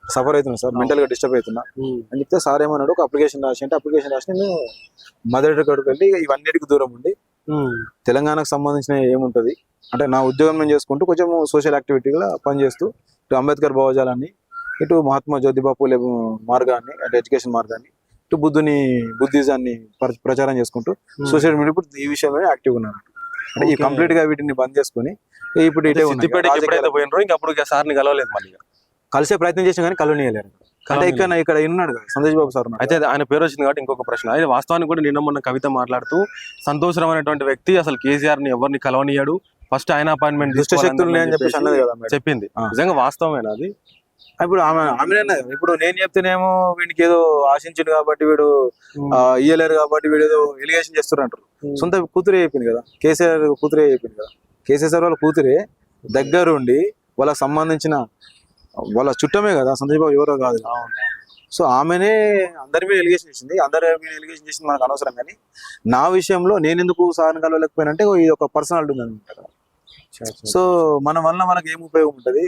సఫర్ అవుతున్నా సార్, మెంటల్ గా డిస్టర్బ్ అవుతున్నా అని చెప్తే సార్ ఏమన్నాడు, ఒక అప్లికేషన్ రాసి అంటే అప్లికేషన్ రాసి నేను మదర్ కోటకి వెళ్ళి ఇవన్నిటికి దూరం ఉండి తెలంగాణకు సంబంధించిన ఏముంటది అంటే నా ఉద్యోగం నేను చేసుకుంటూ కొంచెం సోషల్ యాక్టివిటీగా పనిచేస్తూ ఇటు అంబేద్కర్ భావజాలాన్ని, ఇటు మహాత్మా జ్యోతిబా పూలే మార్గాన్ని అంటే ఎడ్యుకేషన్ మార్గాన్ని, ఇటు బుద్ధిజాన్ని ప్రచారం చేసుకుంటూ సోషల్ మీడియా ఇప్పుడు ఈ విషయమే యాక్టివ్ ఉన్నాను. అంటే ఈ కంప్లీట్ గా వీటిని బంద్ చేసుకుని ఇప్పుడు సార్ని కలవలేదు, మళ్ళీ కలిసే ప్రయత్నం చేసినా కానీ కలవనీయలేరు. అంటే ఇక్కడ ఉన్నాడు కదా సంతోష్ బాబు సార్, అయితే ఆయన పేరు వచ్చింది కాబట్టి ఇంకొక ప్రశ్న. అయితే వాస్తవానికి కూడా నిన్న మొన్న కవిత మాట్లాడుతూ సంతోషం అనేటువంటి వ్యక్తి అసలు కేసీఆర్ ని ఎవరిని కలవనీయాడు, ఫస్ట్ ఆయన అపాయింట్మెంట్ చెప్పింది. నిజంగా వాస్తవమేనా అది? ఇప్పుడు ఆమె ఇప్పుడు నేను చెప్తేనేమో వీడికి ఏదో ఆశించిండు కాబట్టి వీడు ఇయ్యలేరు కాబట్టి వీడు ఏదో ఎలిగేషన్ చేస్తున్నారు అంటారు. సొంత కూతురే చెప్పింది కదా, కేసీఆర్ కూతురే చెప్పింది కదా, కేసీఆర్ వాళ్ళ కూతురే దగ్గరుండి వాళ్ళకి సంబంధించిన వాళ్ళ చుట్టమే కదా, సంతోష్ బాబు ఎవరో కాదు. సో ఆమెనే అందరి మీద ఎలిగేషన్ చేసింది, చేసింది మనకు అనవసరం. కానీ నా విషయంలో నేను ఎందుకు సార్ని కలవలేకపోయినంటే ఇది ఒక పర్సనాలిటీ ఉంది అనమాట. సో మన వల్ల మనకి ఏం ఉపయోగం ఉంటది?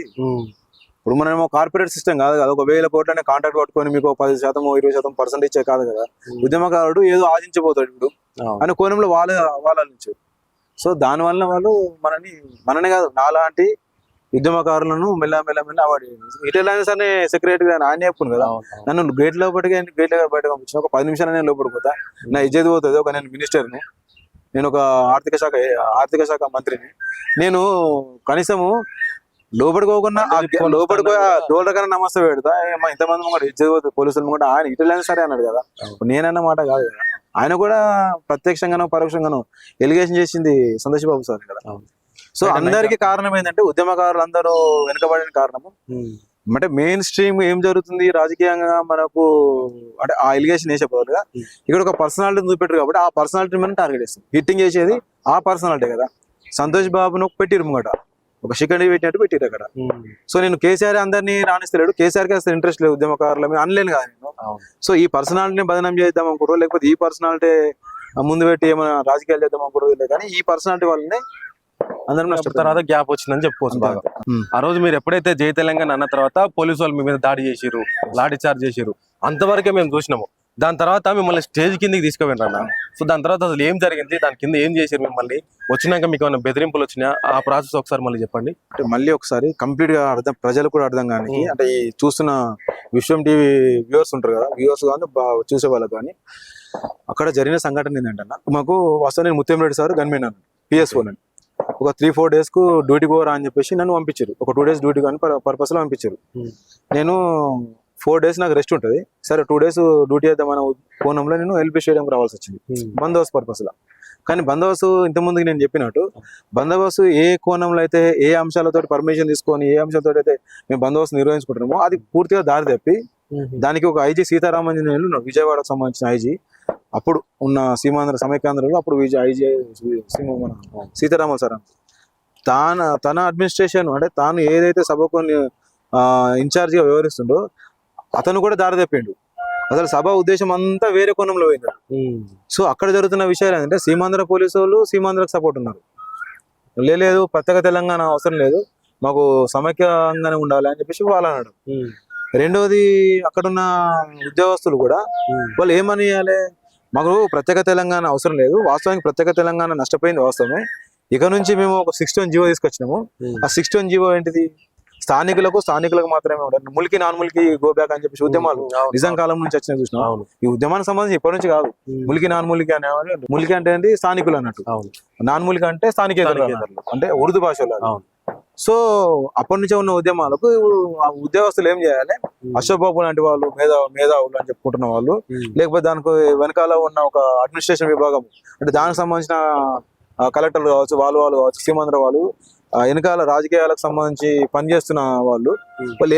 ఇప్పుడు మనమేమో కార్పొరేట్ సిస్టమ్ కాదు కదా, ఒక 1000 కోట్లనే కాంట్రాక్ట్ పట్టుకొని మీకు 10% 20% ఇచ్చే కాదు కదా. ఉద్యమకారుడు ఏదో ఆశించబోతాడు ఇప్పుడు అనే కోణంలో వాళ్ళ నుంచి. సో దానివల్ల వాళ్ళు మనని కాదు నాలాంటి ఉద్యమకారులను మెల్ల అవాయిడ్ చేయండి. ఇటెల్ సరే సెక్రటరీ ఆయన చెప్పును కదా, నన్ను గేట్ లోపలికి బయట పంపించిన ఒక 10 నిమిషాలు నేను లోపలిపోతా, నా ఇజ్జత్ పోతుంది. ఒక నేను మినిస్టర్ను, నేను ఒక ఆర్థిక శాఖ మంత్రిని, నేను కనీసము లోపడుకోకుండా లోపడికో డోర్ దగ్గర నమస్తే పెడతా. ఇంతమంది కూడా ఇజ్జత్ పోతుంది పోలీసులు కూడా. ఆయన ఇటెల్ సరే అన్నాడు కదా, నేనన్న మాట కాదు కదా. ఆయన కూడా ప్రత్యక్షంగానో పరోక్షంగానో ఎలిగేషన్ చేసింది సంతోష్ బాబు సార్ కదా. సో అందరికి కారణం ఏంటంటే ఉద్యమకారులు అందరూ వెనుకబడిన కారణము అంటే మెయిన్ స్ట్రీమ్ ఏం జరుగుతుంది రాజకీయంగా మనకు అంటే ఆ ఎలిగేషన్ వేసే బదులుగా ఇక్కడ ఒక పర్సనాలిటీని చూపెట్టారు కాబట్టి ఆ పర్సనాలిటీ మనం టార్గెట్ చేస్తాం. హిట్టింగ్ చేసేది ఆ పర్సనాలిటీ కదా. సంతోష్ బాబును పెట్టిరు ముంగట, ఒక శిఖండి పెట్టినట్టు పెట్టిరు అక్కడ. సో నేను కేసీఆర్ అందరినీ రాణిస్తలేడు, కేసీఆర్కి అసలు ఇంట్రెస్ట్ లేదు ఉద్యమకారుల మీద అనలేను కదా నేను. సో ఈ పర్సనాలిటీని బదనం చేద్దాం అనుకోరు, లేకపోతే ఈ పర్సనాలిటీ ముందు పెట్టి ఏమైనా రాజకీయాలు చేద్దాం అనుకోరు, కానీ ఈ పర్సనాలిటీ వాళ్ళని అందరం తర్వాత గ్యాప్ వచ్చిందని చెప్పుకోవచ్చు బాగా. ఆ రోజు మీరు ఎప్పుడైతే జై తెలంగాణ అన్న తర్వాత పోలీసు వాళ్ళు మీ మీద దాడి చేసిరు, లాఠీ చార్జ్ చేసిరు, అంతవరకే మేము చూసినాము. దాని తర్వాత మిమ్మల్ని స్టేజ్ కిందకి తీసుకువెళ్ళాను. సో దాని తర్వాత అసలు ఏం జరిగింది, దాని కింద ఏం చేశారు మిమ్మల్ని, వచ్చినాక మీకు ఏమైనా బెదిరింపులు వచ్చినా ఆ ప్రాసెస్ ఒకసారి మళ్ళీ చెప్పండి. అంటే మళ్ళీ ఒకసారి కంప్లీట్ గా అర్థం ప్రజలు కూడా అర్థం కానీ, అంటే ఈ చూస్తున్న విశ్వం టీవీ వ్యూవర్స్ ఉంటారు కదా, వ్యూవర్స్ కానీ చూసే వాళ్ళకి కానీ, అక్కడ జరిగిన సంఘటన ఏంటంటే మాకు వస్తా నేను ముత్యంరెడ్డి సార్ గన్మెన్ అన్నాను PSO అని ఒక 3-4 days కు డ్యూటీ పోరా అని చెప్పేసి నన్ను పంపించారు. ఒక 2 days డ్యూటీ కానీ పర్పస్ లో పంపించారు. నేను 4 days నాకు రెస్ట్ ఉంటుంది, సరే 2 days డ్యూటీ చేద్దామన్న కోణంలో నేను LP స్టేడియంకి రావాల్సి వచ్చింది బందోబస్తు పర్పస్ లో. కానీ బందోబస్తు ఇంతకుముందుకు నేను చెప్పినట్టు బందోబస్తు ఏ కోణంలో అయితే ఏ అంశాలతో పర్మిషన్ తీసుకొని ఏ అంశాలతో అయితే మేము బందోబస్తు నిర్వహించుకుంటున్నామో అది పూర్తిగా దారి తప్పి దానికి ఒక IG సీతారామంజనేయులు విజయవాడకు సంబంధించిన IG అప్పుడు ఉన్న సీమాంధ్ర సమైక్యాంధ్రలో అప్పుడు IG మన సీతారామన్ సార్ తన అడ్మినిస్ట్రేషన్ అంటే తాను ఏదైతే సభకు ఇన్ఛార్జిగా వ్యవహరిస్తుండో అతను కూడా దారి తప్పిండు. అసలు సభ ఉద్దేశం అంతా వేరే కోణంలో పోయింది. సో అక్కడ జరుగుతున్న విషయాలు ఏంటంటే సీమాంధ్ర పోలీసు వాళ్ళు సీమాంధ్రకు సపోర్ట్ ఉన్నారు, లేదు ప్రత్యేక తెలంగాణ అవసరం లేదు మాకు సమైక్యంగానే ఉండాలి అని చెప్పేసి వాళ్ళు అన్నాడు. రెండవది అక్కడున్న ఉద్యోగస్తులు కూడా వాళ్ళు ఏమని ఇవ్వాలి, మాకు ప్రత్యేక తెలంగాణ అవసరం లేదు, వాస్తవానికి ప్రత్యేక తెలంగాణ నష్టపోయింది వాస్తవమే, ఇక నుంచి మేము ఒక 6-1 జీవో తీసుకొచ్చినాము. ఆ 6-1 జీవో ఏంటిది, స్థానికులకు మాత్రమే ఉండాలి, ములికి నాన్ ములికి గో బ్యాక్ అని చెప్పేసి ఉద్యమాలు నిజాం కాలం నుంచి వచ్చినాయి చూసినా. ఈ ఉద్యమానికి సంబంధించి ఇప్పటి నుంచి కాదు, ములికి నాన్ ములికి అనే ములికి అంటే ఏంటి స్థానికులు అన్నట్టు, నాన్ ములికి అంటే స్థానికేతరులు అంటే ఉర్దూ భాషలో. సో అప్పటి నుంచే ఉన్న ఉద్యమాలకు ఉద్యోగస్తులు ఏం చేయాలి, అశోక్ బాబు లాంటి వాళ్ళు మేధావులు అని చెప్పుకుంటున్న వాళ్ళు, లేకపోతే దానికి వెనకాల ఉన్న ఒక అడ్మినిస్ట్రేషన్ విభాగం అంటే దానికి సంబంధించిన కలెక్టర్లు కావచ్చు, వాళ్ళు కావచ్చు, సీమాంధ్ర వాళ్ళు, వెనకాల రాజకీయాలకు సంబంధించి పనిచేస్తున్న వాళ్ళు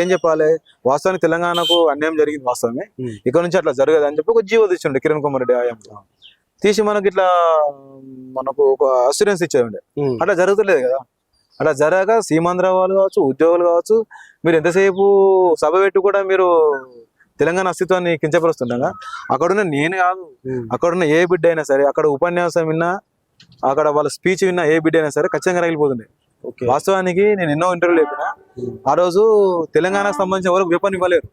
ఏం చెప్పాలి, వాస్తవానికి తెలంగాణకు అన్యాయం జరిగింది వాస్తవమే, ఇక్కడ నుంచి అట్లా జరగదు అని చెప్పి ఒక జీవో తెచ్చిండే కిరణ్ కుమార్ రెడ్డి హయాంలో తీసి మనకు ఒక అస్యూరెన్స్ ఇచ్చేయండి. అట్లా జరుగుతలేదు కదా. అట్లా జరగక సీమాంధ్ర వాళ్ళు కావచ్చు, ఉద్యోగులు కావచ్చు, మీరు ఎంతసేపు సభ పెట్టి కూడా మీరు తెలంగాణ అస్తిత్వాన్ని కించపరుస్తుండగా అక్కడున్న నేను కాదు, అక్కడున్న ఏ బిడ్డ అయినా సరే, అక్కడ ఉపన్యాసం విన్నా, అక్కడ వాళ్ళ స్పీచ్ విన్నా ఏ బిడ్డ అయినా సరే ఖచ్చితంగా రగిలిపోతుండే. వాస్తవానికి నేను ఎన్నో ఇంటర్వ్యూలు చెప్పినా ఆ రోజు తెలంగాణకు సంబంధించిన వరకు వెపన్ ఇవ్వలేరు.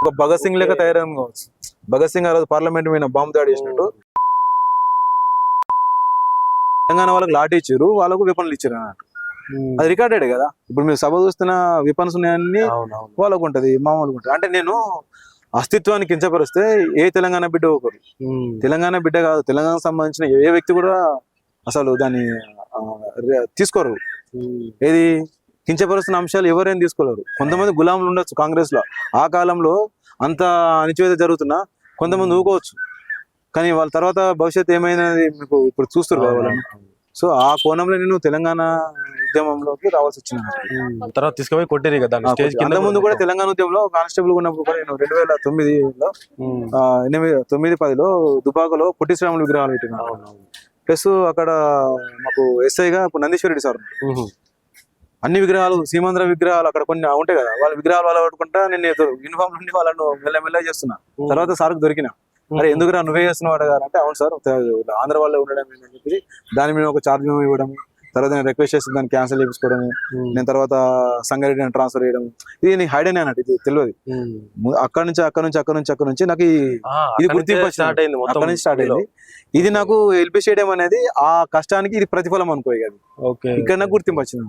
ఒక భగత్ సింగ్ లేక తయారైన కావచ్చు. భగత్ సింగ్ ఆ రోజు పార్లమెంట్ మీద బాంబు దాడి చేసినట్టు తెలంగాణ వాళ్ళకి లాఠీ ఇచ్చారు, వాళ్ళకు వెపన్లు ఇచ్చారు అన్నట్టు. అది రికార్డెడ్ కదా. ఇప్పుడు మీరు సభ చూస్తున్న వెపన్స్ ఉన్నాయన్నీ వాళ్ళకు ఉంటది, మామూలుగా ఉంటుంది. అంటే నేను అస్తిత్వాన్ని కించపరిస్తే ఏ తెలంగాణ బిడ్డ ఒకరు, తెలంగాణ బిడ్డ కాదు, తెలంగాణకు సంబంధించిన ఏ వ్యక్తి కూడా అసలు దాన్ని తీసుకోరు. ఏది కించపరుస్తున్న అంశాలు ఎవరైనా తీసుకోలేరు. కొంతమంది గులాములు ఉండొచ్చు కాంగ్రెస్ లో, ఆ కాలంలో అంత అణిచివేత జరుగుతున్నా కొంతమంది ఊకోవచ్చు, కానీ వాళ్ళ తర్వాత భవిష్యత్తు ఏమైనది మీకు ఇప్పుడు చూస్తారు కావాలని. సో ఆ కోణంలో నేను తెలంగాణ ఉద్యమంలోకి రావాల్సి వచ్చింది. తర్వాత తీసుకుపోయి కొట్టేది కదా. అంత ముందు కూడా తెలంగాణ ఉద్యమంలో కానిస్టేబుల్ ఉన్నప్పుడు కూడా నేను 2009లో 9-10లో దుబాకలో పొట్టి శ్రీరాములు విగ్రహాలు పెట్టినాను. ప్లస్ అక్కడ మాకు ఎస్ఐగా ఇప్పుడు నందీశ్వరెడ్డి సార్, అన్ని విగ్రహాలు సీమాంధ్ర విగ్రహాలు అక్కడ కొన్ని ఉంటాయి కదా, వాళ్ళ విగ్రహాలు వాళ్ళ పట్టుకుంటా నేను యూనిఫామ్ నుండి వాళ్ళను మెల్లమెల్ల చేస్తున్నా. తర్వాత సార్కు దొరికిన అరే ఎందుకురా నువ్వే చేస్తున్నావు అడగారు అంటే అవును సార్ ఆంధ్ర వాళ్ళు ఉండడం అని చెప్పి దాని మీద ఒక ఛార్జ్ మేము ఇవ్వడం, తర్వాత నేను రిక్వెస్ట్ చేసి దాన్ని క్యాన్సిల్ చేయించుకోవడం, నేను తర్వాత సంగారెడ్డి ట్రాన్స్ఫర్ చేయడం, ఇది నీకు హైడ్ అయినా అన్నట్టు, ఇది తెలియదు. అక్కడ నుంచి నాకు ఇది గుర్తింపు స్టార్ట్ అయింది, అక్కడ నుంచి స్టార్ట్ అయింది. ఇది నాకు హెల్ప్ చేయడం అనేది ఆ కష్టానికి ఇది ప్రతిఫలం అనుకోయి కదా, ఇక్కడ నాకు గుర్తింపు వచ్చింది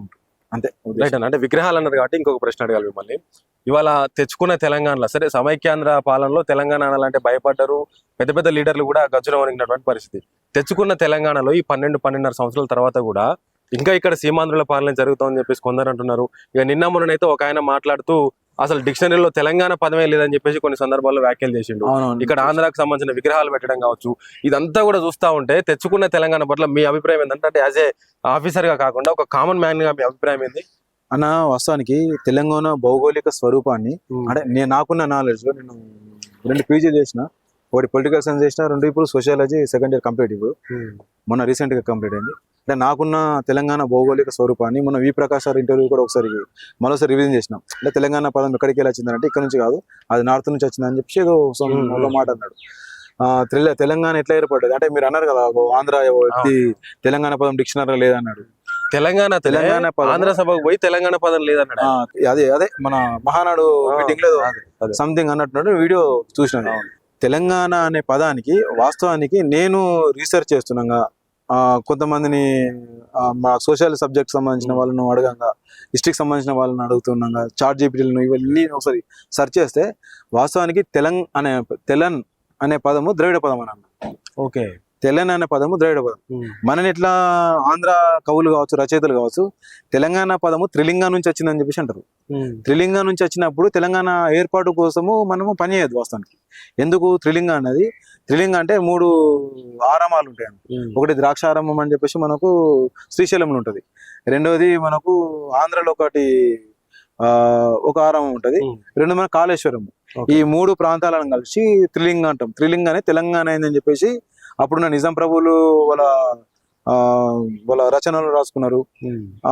అంతే. రైట్ అన్న, అంటే విగ్రహాలు అన్నారు కాబట్టి ఇంకొక ప్రశ్న అడగాలి మిమ్మల్ని. ఇవాళ తెచ్చుకున్న తెలంగాణలో సరే సమైక్యాంధ్ర పాలనలో తెలంగాణ అనాలంటే భయపడ్డారు, పెద్ద పెద్ద లీడర్లు కూడా గజ్జున వణికినటువంటి పరిస్థితి. తెచ్చుకున్న తెలంగాణలో ఈ 12-12.5 సంవత్సరాల తర్వాత కూడా ఇంకా ఇక్కడ సీమాంధ్రుల పాలన జరుగుతుందని చెప్పేసి కొందరు అంటున్నారు. ఇక నిన్న మొన్ననైతే ఒక ఆయన మాట్లాడుతూ అసలు డిక్షనరీలో తెలంగాణ పదమే లేదని చెప్పేసి కొన్ని సందర్భాల్లో వ్యాఖ్యలు చేసిండు. ఇక్కడ ఆంధ్రాకు సంబంధించిన విగ్రహాలు పెట్టడం కావచ్చు, ఇదంతా కూడా చూస్తా ఉంటే తెచ్చుకున్న తెలంగాణ పట్ల మీ అభిప్రాయం ఏంటంటే, అంటే యాజ్ ఏ ఆఫీసర్ గా కాకుండా ఒక కామన్ మ్యాన్ గా మీ అభిప్రాయం ఏంది అన్న? వాస్తవానికి తెలంగాణ భౌగోళిక స్వరూపాన్ని అంటే నాకున్న నాలెడ్జ్ లో నేను 2 పీజీలు చేసిన, ఒకటి పొలిటికల్ సైన్స్ చేసిన, 2 ఇప్పుడు సోషియాలజీ సెకండ్ ఇయర్ కంప్లీట్, ఇప్పుడు మొన్న రీసెంట్ గా కంప్లీట్ అయింది. అంటే నాకున్న తెలంగాణ భౌగోళిక స్వరూపాన్ని మొన్న వి ప్రకాష్ సార్ ఇంటర్వ్యూ కూడా మరోసారి రివిజన్ చేసినాం. అంటే తెలంగాణ పదం ఎక్కడికి వెళ్ళి వచ్చిందంటే ఇక్కడ నుంచి కాదు, అది నార్త్ నుంచి వచ్చిందని చెప్పి ఏదో ఒక మాట అన్నాడు. తెలంగాణ ఎట్లా ఏర్పడ్డది అంటే మీరు అన్నారు కదా, ఆంధ్ర వ్యక్తి తెలంగాణ పదం డిక్షనరీ లేదన్నాడు. తెలంగాణ ఆంధ్ర సభకు పోయి తెలంగాణ పదం లేదన్నాడు. అదే మన మహానాడు మీటింగ్ లో సంథింగ్ అన్నట్టు వీడియో చూసినాను. తెలంగాణ అనే పదానికి వాస్తవానికి నేను రీసెర్చ్ చేస్తున్నాగా, కొంతమందిని మా సోషల్ సబ్జెక్ట్ సంబంధించిన వాళ్ళను అడగంగా, హిస్టరీకి సంబంధించిన వాళ్ళని అడుగుతున్నాగా, చాట్ జీపీటీలను ఇవన్నీ ఒకసారి సెర్చ్ చేస్తే వాస్తవానికి తెలన్ అనే పదము ద్రవిడ పదం అని అన్న. ఓకే, తెలంగాణ అనే పదము ద్రవిడ పదం. మనని ఇట్లా ఆంధ్ర కవులు కావచ్చు, రచయితలు కావచ్చు, తెలంగాణ పదము త్రిలింగా నుంచి వచ్చిందని చెప్పేసి అంటారు. త్రిలింగా నుంచి వచ్చినప్పుడు తెలంగాణ ఏర్పాటు కోసము మనము పనిచేయదు వాస్తవానికి. ఎందుకు త్రిలింగ అన్నది? త్రిలింగ అంటే 3 ఆరామాలు ఉంటాయి. ఒకటి ద్రాక్షారామం అని చెప్పేసి మనకు శ్రీశైలంలో ఉంటది. రెండవది మనకు ఆంధ్రలో ఒక ఆరామం ఉంటది. రెండు మన కాళేశ్వరం. ఈ 3 ప్రాంతాలను కలిసి త్రిలింగ అంటాం. త్రిలింగ అనే తెలంగాణ అయిందని చెప్పేసి అప్పుడున్న నిజాం ప్రభువులు వాళ్ళ రచనలు రాసుకున్నారు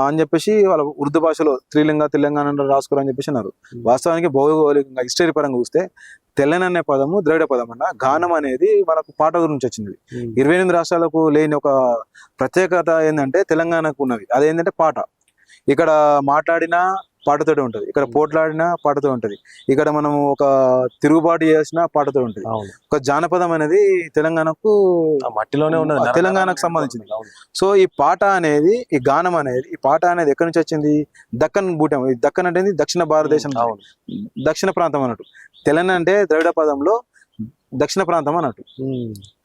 అని చెప్పేసి, వాళ్ళ ఉర్దూ భాషలో త్రిలింగ తెలంగాణ రాసుకున్నారు అని చెప్పేసి అన్నారు. వాస్తవానికి భౌగోళికంగా హిస్టరీ పరంగా చూస్తే తెలంగాణ అనే పదము ద్రవిడ పదం అన్న. గానం అనేది మనకు పాట నుంచి వచ్చింది. 28 రాష్ట్రాలకు లేని ఒక ప్రత్యేకత ఏంటంటే తెలంగాణకు ఉన్నది. అదేంటంటే పాట. ఇక్కడ మాట్లాడినా పాటతోటి ఉంటది, ఇక్కడ పోట్లాడినా పాటతో ఉంటది, ఇక్కడ మనం ఒక తిరుగుబాటు చేసిన పాటతో ఉంటది. ఒక జానపదం అనేది తెలంగాణకు మట్టిలోనే ఉన్నది, తెలంగాణకు సంబంధించింది. సో ఈ పాట అనేది, ఈ గానం అనేది, ఈ పాట అనేది ఎక్కడి నుంచి వచ్చింది? దక్కన్ బూటం. దక్కన్ అంటే దక్షిణ భారతదేశం, దక్షిణ ప్రాంతం అన్నట్టు. తెలంగాణ అంటే ద్రవిడ పదంలో దక్షిణ ప్రాంతం అన్నట్టు.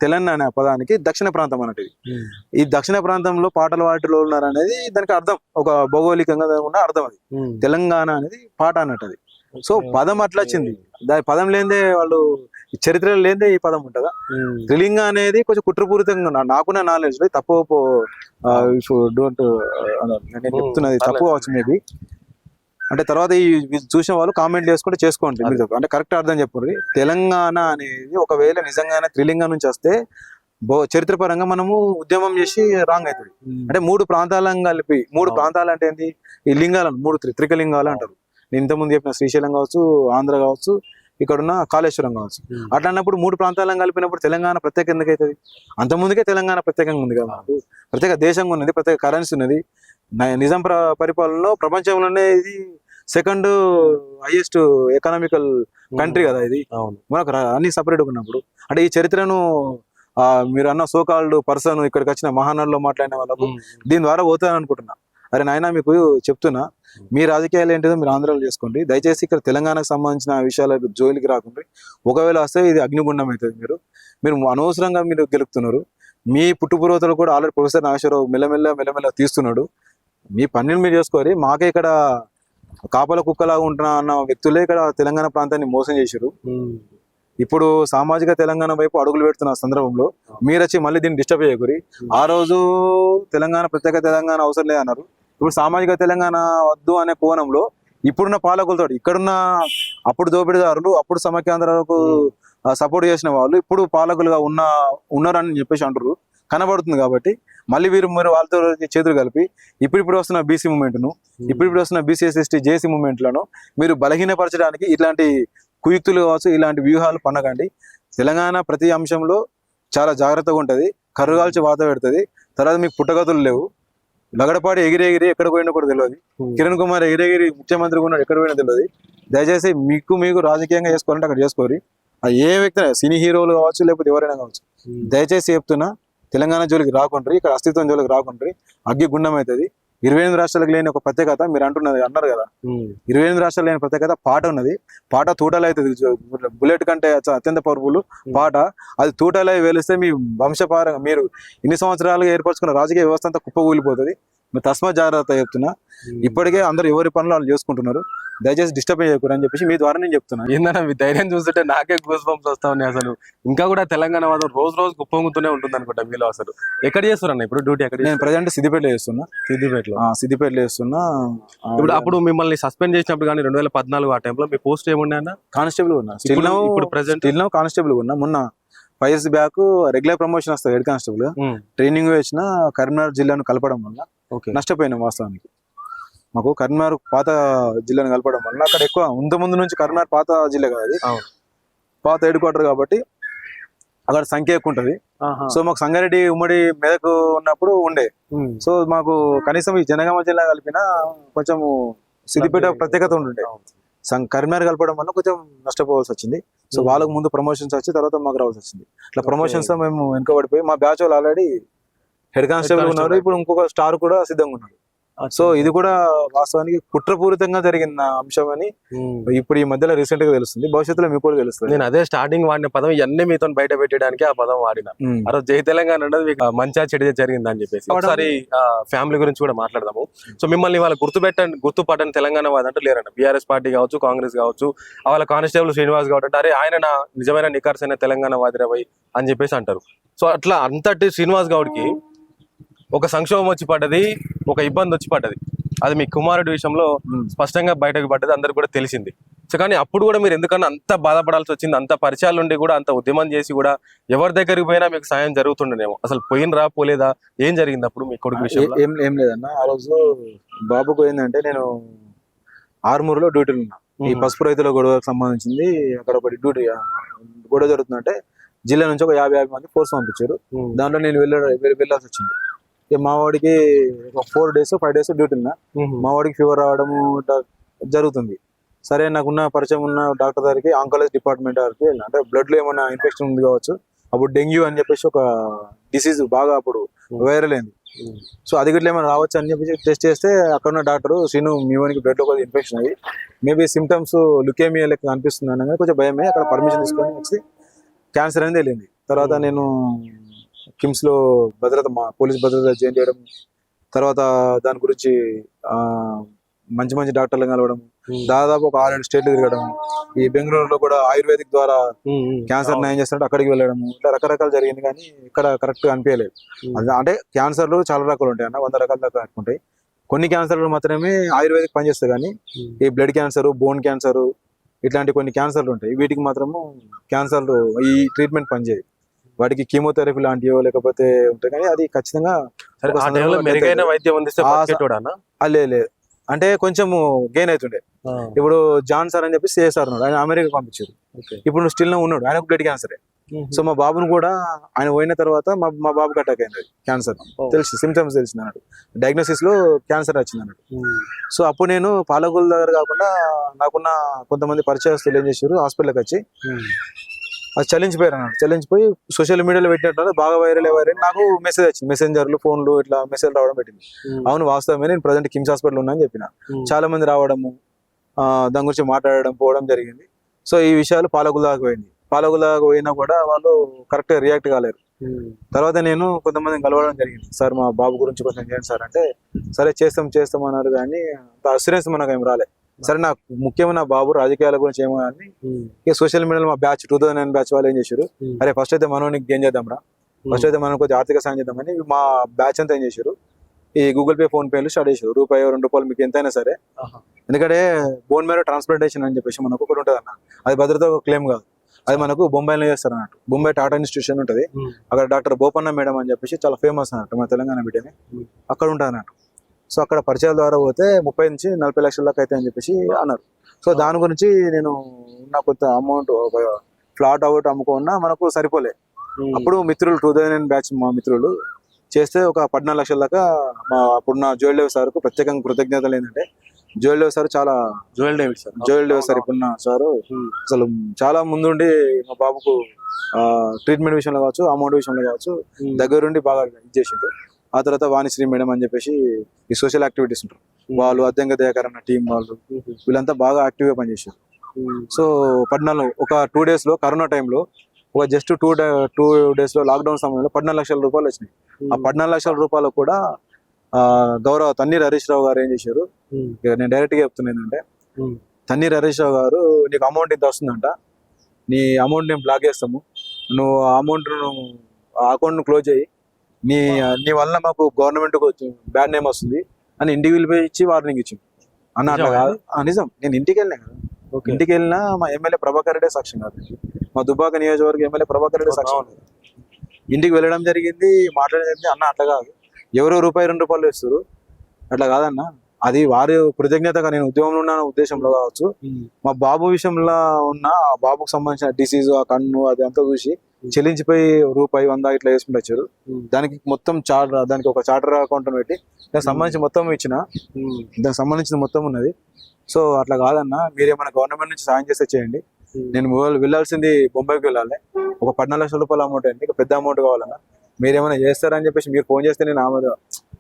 తెలంగాణ అనే పదానికి దక్షిణ ప్రాంతం అన్నట్టు. ఈ దక్షిణ ప్రాంతంలో పాటలు వాటిలో ఉన్నారు అనేది దానికి అర్థం, ఒక భౌగోళికంగా ఉన్న అర్థం. అది తెలంగాణ అనేది పాట అన్నట్టు. అది సో పదం అట్లా వచ్చింది. దాని పదం లేదే వాళ్ళు చరిత్ర లేదే ఈ పదం ఉంటుందా? త్రిలింగ అనేది కొంచెం కుట్రపూరితంగా నాకున్న నాలెడ్జ్ లో తప్పు డోంట్ నేను చెప్తున్నది తప్పు కావచ్చు మేబీ. అంటే తర్వాత ఈ చూసిన వాళ్ళు కామెంట్ చేసుకుంటే చేసుకోండి, అంటే కరెక్ట్ అర్థం చెప్పండి. తెలంగాణ అనేది ఒకవేళ నిజంగానే త్రిలింగ నుంచి వస్తే చరిత్ర పరంగా మనము ఉద్యమం చేసి రాంగ్ అవుతుంది. అంటే 3 ప్రాంతాలను కలిపి, 3 ప్రాంతాలు అంటే ఏంటి? ఈ లింగాలను 3 త్రికలింగాలు అంటారు. నేను ఇంతకుముందు చెప్పిన శ్రీశైలం కావచ్చు, ఆంధ్ర కావచ్చు, ఇక్కడున్న కాళేశ్వరం కావచ్చు. అట్లా అన్నప్పుడు 3 ప్రాంతాలను కలిపినప్పుడు తెలంగాణ ప్రత్యేక ఎందుకు అవుతుంది? అంతకుముందుకే తెలంగాణ ప్రత్యేకంగా ఉంది కదా, ప్రత్యేక దేశంగా ఉన్నది, ప్రత్యేక కరెన్సీ ఉన్నది. నిజాం పరిపాలనలో ప్రపంచంలోనే ఇది 2nd హైయెస్ట్ ఎకనామికల్ కంట్రీ కదా ఇది. మనకు అన్ని సపరేట్గా ఉన్నప్పుడు అంటే ఈ చరిత్రను మీరు అన్న సోకాల్డ్ పర్సన్ ఇక్కడికి వచ్చిన మహానాడులో మాట్లాడిన వాళ్ళకు దీని ద్వారా పోతాను అనుకుంటున్నా. అరే నాయన మీకు చెప్తున్నా, మీ రాజకీయాలు ఏంటిదో మీరు ఆంధ్రాలో చేసుకోండి. దయచేసి ఇక్కడ తెలంగాణకు సంబంధించిన విషయాలకు జోలికి రాకుండా. ఒకవేళ వస్తే ఇది అగ్నిగుండం అవుతుంది. మీరు అనవసరంగా మీరు గెలుపుతున్నారు. మీ పుట్టుపూర్వతలు కూడా ఆల్రెడీ ప్రొఫెసర్ నాగేశ్వరరావు మెల్లమెల్ల తీస్తున్నాడు. మీ పనిని మీరు చేసుకోవాలి. మాకే ఇక్కడ కాపల కుక్కలాగా ఉంటున్నా అన్న వ్యక్తులే ఇక్కడ తెలంగాణ ప్రాంతాన్ని మోసం చేశారు. ఇప్పుడు సామాజిక తెలంగాణ వైపు అడుగులు పెడుతున్న సందర్భంలో మీరు వచ్చి మళ్ళీ దీన్ని డిస్టర్బ్ చేయకూరి. ఆ రోజు తెలంగాణ ప్రత్యేక తెలంగాణ అవసరం లేదన్నారు. ఇప్పుడు సామాజిక తెలంగాణ వద్దు అనే కోణంలో ఇప్పుడున్న పాలకులతో, ఇక్కడున్న అప్పుడు దోపిడీదారులు, అప్పుడు సమైక్యాంధ్రకు సపోర్ట్ చేసిన వాళ్ళు ఇప్పుడు పాలకులుగా ఉన్నారని చెప్పేసి అంటారు, కనబడుతుంది. కాబట్టి మళ్ళీ మీరు వాళ్ళతో చేతులు కలిపి ఇప్పుడు వస్తున్న బీసీ మూవ్మెంట్ను, ఇప్పుడు వస్తున్న బీసీ ఎస్టీ జేసీ మూవ్మెంట్లను మీరు బలహీనపరచడానికి ఇట్లాంటి కుయుక్తులు కావచ్చు, ఇలాంటి వ్యూహాలు పన్నకండి. తెలంగాణ ప్రతి అంశంలో చాలా జాగ్రత్తగా ఉంటుంది, కర్రుగాల్చి వాత పెడుతుంది. తర్వాత మీకు పుట్టగతులు లేవు. లగడపాటి ఎగిరి ఎక్కడ పోయినా కూడా తెలియదు. కిరణ్ కుమార్ ఎగిరి ముఖ్యమంత్రిగా ఉన్నాడు, ఎక్కడ పోయినా తెలియదు. దయచేసి మీకు రాజకీయంగా చేసుకోవాలంటే అక్కడ చేసుకోరు. అది ఏ వ్యక్తి, సినీ హీరోలు కావచ్చు, లేకపోతే ఎవరైనా కావచ్చు. దయచేసి చెప్తున్నా, తెలంగాణ జోలికి రాకుండ్రి, ఇక్కడ అస్తిత్వం జోలికి రాకుండ్రి. అగ్గి గుండం అవుతుంది. 28 రాష్ట్రాలకు లేని ఒక ప్రత్యేకత మీరు అన్నారు కదా, 28 రాష్ట్రాలు లేని ప్రత్యేకత పాట ఉన్నది. పాట తూటాలు అవుతుంది. బుల్లెట్ కంటే అత్యంత పవర్ఫుల్ పాట. అది తూటాలు వెలిస్తే మీ వంశపారంగా మీరు ఇన్ని సంవత్సరాలుగా ఏర్పరచుకున్న రాజకీయ వ్యవస్థ అంతా కుప్పకూలిపోతుంది. మీరు తస్మాత్ జాగ్రత్త చెప్తున్నా. ఇప్పటికే అందరూ ఎవరి పనులు వాళ్ళు చేసుకుంటున్నారు. దయచేసి డిస్టర్బ్ చేయకూడదు అని చెప్పేసి మీ ద్వారా నేను చెప్తున్నా. ఏందన్నా మీ ధైర్యం చూస్తుంటే నాకే గూస్ బంప్స్ వస్తా ఉన్నాయి. అసలు ఇంకా కూడా తెలంగాణ వాదం రోజు కుప్పొంగుతూనే ఉంటుంది అనుకుంటా మీలో. అసలు ఎక్కడ చేస్తారన్న ఇప్పుడు డ్యూటీ? ఎక్కడ? నేను ప్రజెంట్ సిద్దిపేటలో చేస్తున్నా. సిద్దిపేటలో చేస్తున్నా. అప్పుడు మిమ్మల్ని సస్పెండ్ చేసినప్పుడు కానీ 2014 ఆ టైంలో మీ పోస్ట్ ఏముండే అన్న? కానిస్టేబుల్ ఉన్నా. ఇప్పుడు ప్రెసెంట్ కానిస్టేబుల్ ఉన్నా. మొన్న 5 years బ్యాక్ రెగ్యులర్ ప్రమోషన్ వస్తుంది హెడ్ కానిస్టేబుల్. ట్రైనింగ్ వచ్చిన కరీంనగర్ జిల్లాను కలపడం వల్ల నష్టపోయినాం. వాస్తవానికి మాకు కరీంనగర్ పాత జిల్లాను కలపడం వల్ల అక్కడ ఎక్కువ ముందు నుంచి కరీంనగర్ పాత జిల్లా కాదు, అది పాత హెడ్ క్వార్టర్ కాబట్టి అక్కడ సంఖ్య ఎక్కువ ఉంటది. సో మాకు సంగారెడ్డి ఉమ్మడి మెదక్ ఉన్నప్పుడు ఉండే. సో మాకు కనీసం ఈ జనగామ జిల్లా కలిపిన కొంచెం సిద్దిపేట ప్రత్యేకత ఉంటుండే. కరీంనగర్ కలపడం వల్ల కొంచెం నష్టపోవాల్సి వచ్చింది. సో వాళ్ళకు ముందు ప్రమోషన్స్ వచ్చి తర్వాత మాకు రావాల్సి వచ్చింది. ఇట్లా ప్రమోషన్స్ మేము వెనుకబడిపోయి మా బ్యాచ్ వాళ్ళు ఆల్రెడీ హెడ్ కానిస్టేబుల్ ఉన్నారు. ఇప్పుడు ఇంకొక స్టార్ కూడా సిద్ధంగా ఉన్నారు. సో ఇది కూడా వాస్తవానికి కుట్రపూరితంగా జరిగిన అంశం అని ఇప్పుడు ఈ మధ్యలో రీసెంట్ గా తెలుస్తుంది. భవిష్యత్తులో మీకు కూడా తెలుస్తుంది. నేను అదే స్టార్టింగ్ వాడిన పదం ఇవన్నీ మీతో బయట పెట్టడానికి ఆ పదం వాడిన. ఆ రోజు జై తెలంగాణ అన్నది మీకు మంచిగా చెడు జరిగింది అని చెప్పేసి ఒకసారి ఫ్యామిలీ గురించి కూడా మాట్లాడదాము. సో మిమ్మల్ని వాళ్ళ గుర్తుపట్టని తెలంగాణ వాదంటూ లేరంట. బీఆర్ఎస్ పార్టీ కావచ్చు, కాంగ్రెస్ కావచ్చు, వాళ్ళ కానిస్టేబుల్ శ్రీనివాస్ కాబట్టి అరే ఆయన నా నిజమైన నికార్సైన తెలంగాణ వాదిరవై అని చెప్పేసి అంటారు. సో అట్లా అంతటి శ్రీనివాస్ గౌడ్కి ఒక సంక్షోభం వచ్చి పడ్డది, ఒక ఇబ్బంది వచ్చి పడ్డది. అది మీ కుమారుడి విషయంలో స్పష్టంగా బయటకు పడ్డది, అందరికి కూడా తెలిసింది. సో కానీ అప్పుడు కూడా మీరు ఎందుకన్నా అంత బాధపడాల్సి వచ్చింది? అంత పరిచయాలు ఉండి కూడా, అంత ఉద్యమం చేసి కూడా ఎవరి దగ్గరికి పోయినా మీకు సాయం జరుగుతుండేనేమో. అసలు పోయినరా పోలేదా, ఏం జరిగింది అప్పుడు మీ కొడుకు విషయంలో? ఏం లేదన్న. ఆ రోజు బాబుకు ఏంటంటే నేను ఆర్మూరులో డ్యూటీలు ఉన్నా. ఈ పసుపు రైతుల గొడవకు సంబంధించింది అక్కడ ఒకటి డ్యూటీ గొడవ జరుగుతుందంటే జిల్లా నుంచి ఒక 50 మంది ఫోర్స్ పంపించారు. దాంట్లో నేను వెళ్ళాల్సి వచ్చింది. మా వాడికి ఒక 4 days 5 days డ్యూటీ ఉన్నా. మా వాడికి ఫీవర్ రావడము జరుగుతుంది. సరే నాకున్న పరిచయం ఉన్న డాక్టర్ దగ్గరికి, ఆంకాలజీ డిపార్ట్మెంట్ దగ్గరికి వెళ్ళిన. అంటే బ్లడ్ లో ఏమైనా ఇన్ఫెక్షన్ ఉంది కావచ్చు. అప్పుడు డెంగ్యూ అని చెప్పేసి ఒక డిసీజ్ బాగా అప్పుడు వైరల్ అయింది. సో అది గిట్ల ఏమైనా రావచ్చు అని చెప్పేసి టెస్ట్ చేస్తే అక్కడ ఉన్న డాక్టర్ శ్రీను మీ వానికి బ్లడ్ లో కొద్దిగా ఇన్ఫెక్షన్ అయ్యి మేబీ సిమ్టమ్స్ లుకేమియా లెక్క అనిపిస్తుంది అనగా కొంచెం భయమే. అక్కడ పర్మిషన్ తీసుకొని వచ్చి క్యాన్సర్ అనేది వెళ్ళింది. తర్వాత నేను కిమ్స్ లో మా పోలీస్ భద్రత జాయిన్ చేయడం, తర్వాత దాని గురించి మంచి డాక్టర్లు కలవడం, దాదాపు ఒక 6-7 స్టేట్లు తిరగడం, ఈ బెంగళూరులో కూడా ఆయుర్వేదిక్ ద్వారా క్యాన్సర్ నయం చేస్తున్నట్టు అక్కడికి వెళ్ళడం, ఇట్లా రకరకాలు జరిగింది. కానీ ఇక్కడ కరెక్ట్ గా అనిపించలేదు. అంటే క్యాన్సర్లు చాలా రకాలు ఉంటాయి అన్న, 100 రకాల దాకా ఉంటాయి. కొన్ని క్యాన్సర్లు మాత్రమే ఆయుర్వేదిక్ పనిచేస్తాయి. కానీ ఈ బ్లడ్ క్యాన్సర్, బోన్ క్యాన్సర్ ఇట్లాంటి కొన్ని క్యాన్సర్లు ఉంటాయి. వీటికి మాత్రము క్యాన్సర్లు ఈ ట్రీట్మెంట్ పనిచేయదు. వాటికి కీమోథెరపీ లాంటివో లేకపోతే ఉంటాయి. కానీ అది ఖచ్చితంగా మెరుగైన వైద్యం లేదు. అంటే కొంచెం గెయిన్ అవుతుండే. ఇప్పుడు జాన్ సార్ అని చెప్పి సిఎస్ఆర్ ఉన్నాడు, ఆయన అమెరికా పంపించారు. ఇప్పుడు స్టిల్ ఉన్నాడు, ఆయనకు బ్లడ్ క్యాన్సరే. సో మా బాబును కూడా ఆయన పోయిన తర్వాత మా బాబుకి అటాక్ అయింది క్యాన్సర్. తెలిసి సిమ్టమ్స్ తెలిసింది అన్నట్టు, డయాగ్నోసిస్ లో క్యాన్సర్ వచ్చింది అన్నట్టు. సో అప్పుడు నేను పాలకుల దగ్గర కాకుండా నాకున్న కొంతమంది పరిచయస్తులు ఏం చేశారు, హాస్పిటల్కి వచ్చి అది చలించిపోయారు అన్నాడు. చలించిపోయి సోషల్ మీడియాలో పెట్టినట్టు బాగా వైరల్ నాకు మెసేజ్ వచ్చింది. మెసెంజర్లు, ఫోన్లు ఇట్లా మెసేజ్ రావడం పెట్టింది. అవును వాస్తవమే, నేను ప్రజెంట్ కిమ్స్ హాస్పిటల్ ఉన్నా అని చెప్పిన. చాలా మంది రావడము, దాని గురించి మాట్లాడడం పోవడం జరిగింది. సో ఈ విషయాలు పాలకుల దాకా పోయింది. పాలకుల దాకా పోయినా కూడా వాళ్ళు కరెక్ట్ గా రియాక్ట్ కాలేరు. తర్వాత నేను కొంతమందిని కలవడం జరిగింది. సార్ మా బాబు గురించి కొంచెం చేయండి సార్ అంటే, సరే చేస్తాం అన్నారు. కానీ అంత అస్యూరెన్స్ మనకు ఏం రాలే. సరే నాకు ముఖ్యమైన నా బాబు రాజకీయాల గురించి ఏమో అని ఇక సోషల్ మీడియాలో మా బ్యాచ్ 2009 బ్యాచ్ వాళ్ళు ఏం చేశారు, అరే ఫస్ట్ అయితే మనోనికి గేమ్ చేద్దాం రా, ఫస్ట్ అయితే మనం కొద్దిగా ఆర్థిక సాయం చేద్దామని మా బ్యాచ్ అంతా ఏం చేశారు, ఈ గూగుల్ పే, ఫోన్ పేలు స్టార్ట్ చేశారు. ₹1, ₹2 మీకు ఎంతైనా సరే. ఎందుకంటే బోన్ మ్యారో ట్రాన్స్ప్లాంటేషన్ అని చెప్పేసి మనకు ఒకటి ఉంటుంది అన్న, అది భద్రత క్లెయిమ్ కాదు. అది మనకు బొంబాయిలో చేస్తారు అన్నట్టు. బొంబాయి టాటా ఇన్స్టిట్యూషన్ ఉంటుంది, అక్కడ డాక్టర్ బోపన్న మేడం అని చెప్పేసి చాలా ఫేమస్ అన్నట్టు మన తెలంగాణ బిడ్డని, అక్కడ ఉంటుంది అన్నట్టు. సో అక్కడ పరిచయాల ద్వారా పోతే 30 నుంచి 40 లక్షల దాకా అయితే అని చెప్పేసి అన్నారు. సో దాని గురించి నేను ఉన్న కొంత అమౌంట్, ఒక ఫ్లాట్ అవుట్ అమ్ముకున్నా మనకు సరిపోలే. అప్పుడు మిత్రులు 2009 బ్యాచ్ మా మిత్రులు చేస్తే ఒక 14 లక్షల దాకా మా అప్పుడున్న జోయల్ డేవిస్ సార్కు ప్రత్యేకంగా కృతజ్ఞతలు. ఏంటంటే జోయల్ డేవిస్ సార్ చాలా జోయల్ డేవిడ్ సార్ ఇప్పుడున్న సారు అసలు చాలా ముందుండి మా బాబుకు ట్రీట్మెంట్ విషయంలో కావచ్చు, అమౌంట్ విషయంలో కావచ్చు దగ్గరుండి బాగా ఇది చేసిండు. ఆ తర్వాత వాణిశ్రీ మేడం అని చెప్పేసి ఈ సోషల్ యాక్టివిటీస్ ఉంటారు వాళ్ళు, అద్దంగా దయాకరణ టీం వాళ్ళు, వీళ్ళంతా బాగా యాక్టివ్గా పనిచేసారు. సో 14 ఒక 2 days లో కరోనా టైంలో ఒక జస్ట్ 2 days లో లాక్డౌన్ సమయంలో 14 లక్షల రూపాయలు వచ్చినాయి. ఆ 14 లక్షల రూపాయలు కూడా గౌరవ తన్నీర్ హరీష్ రావు గారు ఏం చేశారు, ఇక నేను డైరెక్ట్ గా చెప్తున్నా ఏంటంటే, తన్నీర్ హరీష్ రావు గారు నీకు అమౌంట్ ఇంత వస్తుందంట, నీ అమౌంట్ నేను బ్లాక్ చేస్తాము, నువ్వు ఆ అమౌంట్ ఆ అకౌంట్ క్లోజ్ చేయి, నీ వల్ల మాకు గవర్నమెంట్ బ్యాడ్ నేమ్ వస్తుంది అని ఇంటికి వెళ్ళిపోయి ఇచ్చి వార్నింగ్ ఇచ్చింది అన్న. అట్లా కాదు, నిజం. నేను ఇంటికి వెళ్ళినా కదా, ఇంటికి వెళ్ళినా మా ఎమ్మెల్యే ప్రభాకర్ రెడ్డి సాక్ష్యం కాదు, మా దుబ్బాక నియోజకవర్గ ఎమ్మెల్యే ప్రభాకర్ రెడ్డి సాక్ష్యం. ఇంటికి వెళ్ళడం జరిగింది, మాట్లాడడం జరిగింది. అన్న అట్లా కాదు, ఎవరో రూపాయి 2 రూపాయలు వేస్తారు, అట్లా కాదన్న, అది వారి కృతజ్ఞతగా నేను ఉద్యోగంలో ఉన్న ఉద్దేశంలో కావచ్చు. మా బాబు విషయంలో ఉన్న ఆ బాబుకు సంబంధించిన డిసీజ్, ఆ కన్ను అది అంతా చూసి చెల్లించిపోయి రూపాయి 100 ఇట్లా వేసుకుంటూ వచ్చారు. దానికి మొత్తం దానికి ఒక చార్టర్ అకౌంట్ పెట్టి దానికి సంబంధించి మొత్తం ఇచ్చిన, దానికి సంబంధించిన మొత్తం ఉన్నది. సో అట్లా కాదన్న, మీరేమైనా గవర్నమెంట్ నుంచి సాయం చేస్తే చేయండి. నేను వెళ్ళాల్సింది బొంబాయికి వెళ్ళాలి, ఒక 14 లక్షల రూపాయల అమౌంట్ అండి, ఇక పెద్ద అమౌంట్ కావాలన్నా మీరేమైనా చేస్తారని చెప్పేసి మీరు ఫోన్ చేస్తే నేను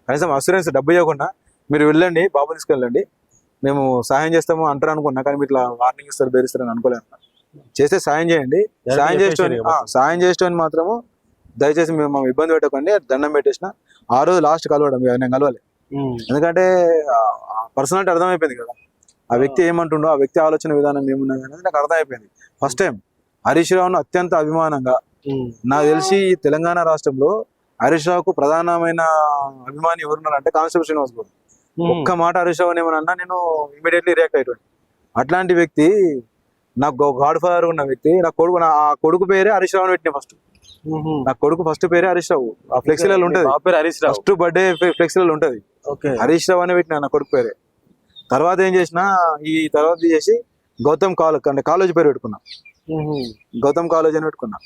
కనీసం అసూరెన్స్ డబ్బు ఇవ్వకుండా మీరు వెళ్ళండి, బాబు తీసుకెళ్ళండి, మేము సాయం చేస్తాము అంటారు అనుకున్నా. కానీ మీరు ఇట్లా వార్నింగ్ ఇస్తారు, బెదిరిస్తారు అని అనుకోలేదు. చేస్తే సాయం చేయండి, సాయం చేసేటని మాత్రము దయచేసి మేము ఇబ్బంది పెట్టకండి, దండం పెట్టేసిన. ఆ రోజు లాస్ట్ కలవడం, నేను కలవాలి, ఎందుకంటే పర్సనాలిటీ అర్థమైపోయింది కదా, ఆ వ్యక్తి ఏమంటుండో, ఆ వ్యక్తి ఆలోచన విధానం ఏమున్నది అనేది నాకు అర్థమైపోయింది. ఫస్ట్ టైం హరీష్ రావును అత్యంత అభిమానంగా, నాకు తెలిసి తెలంగాణ రాష్ట్రంలో హరీష్ రావుకు ప్రధానమైన అభిమాని ఎవరున్నారంటే కానిస్టేబుల్ శ్రీనివాస్ గౌడ్. ఒక్క మాట హరీష్ రావు ఏమన్నా నేను ఇమీడియట్లీ రియాక్ట్ అయ్యేవాడు. అట్లాంటి వ్యక్తి, నాకు గాడ్ ఫాదర్ ఉన్న వ్యక్తి, నా కొడుకు పేరే హరీష్ రావు అని పెట్టిన. ఫస్ట్ నా కొడుకు ఫస్ట్ పేరే హరీష్ రావు, ఆ ఫ్లెక్సీలలో ఉంటది, ఫస్ట్ బర్త్డే ఫ్లెక్సీలలో ఉంటది హరీష్ రావు అని పెట్టిన నా కొడుకు పేరే. తర్వాత ఏం చేసిన, ఈ తర్వాత చేసి గౌతమ్ అంటే కాలేజ్ పేరు పెట్టుకున్నా, గౌతమ్ కాలేజ్ అని పెట్టుకున్నా.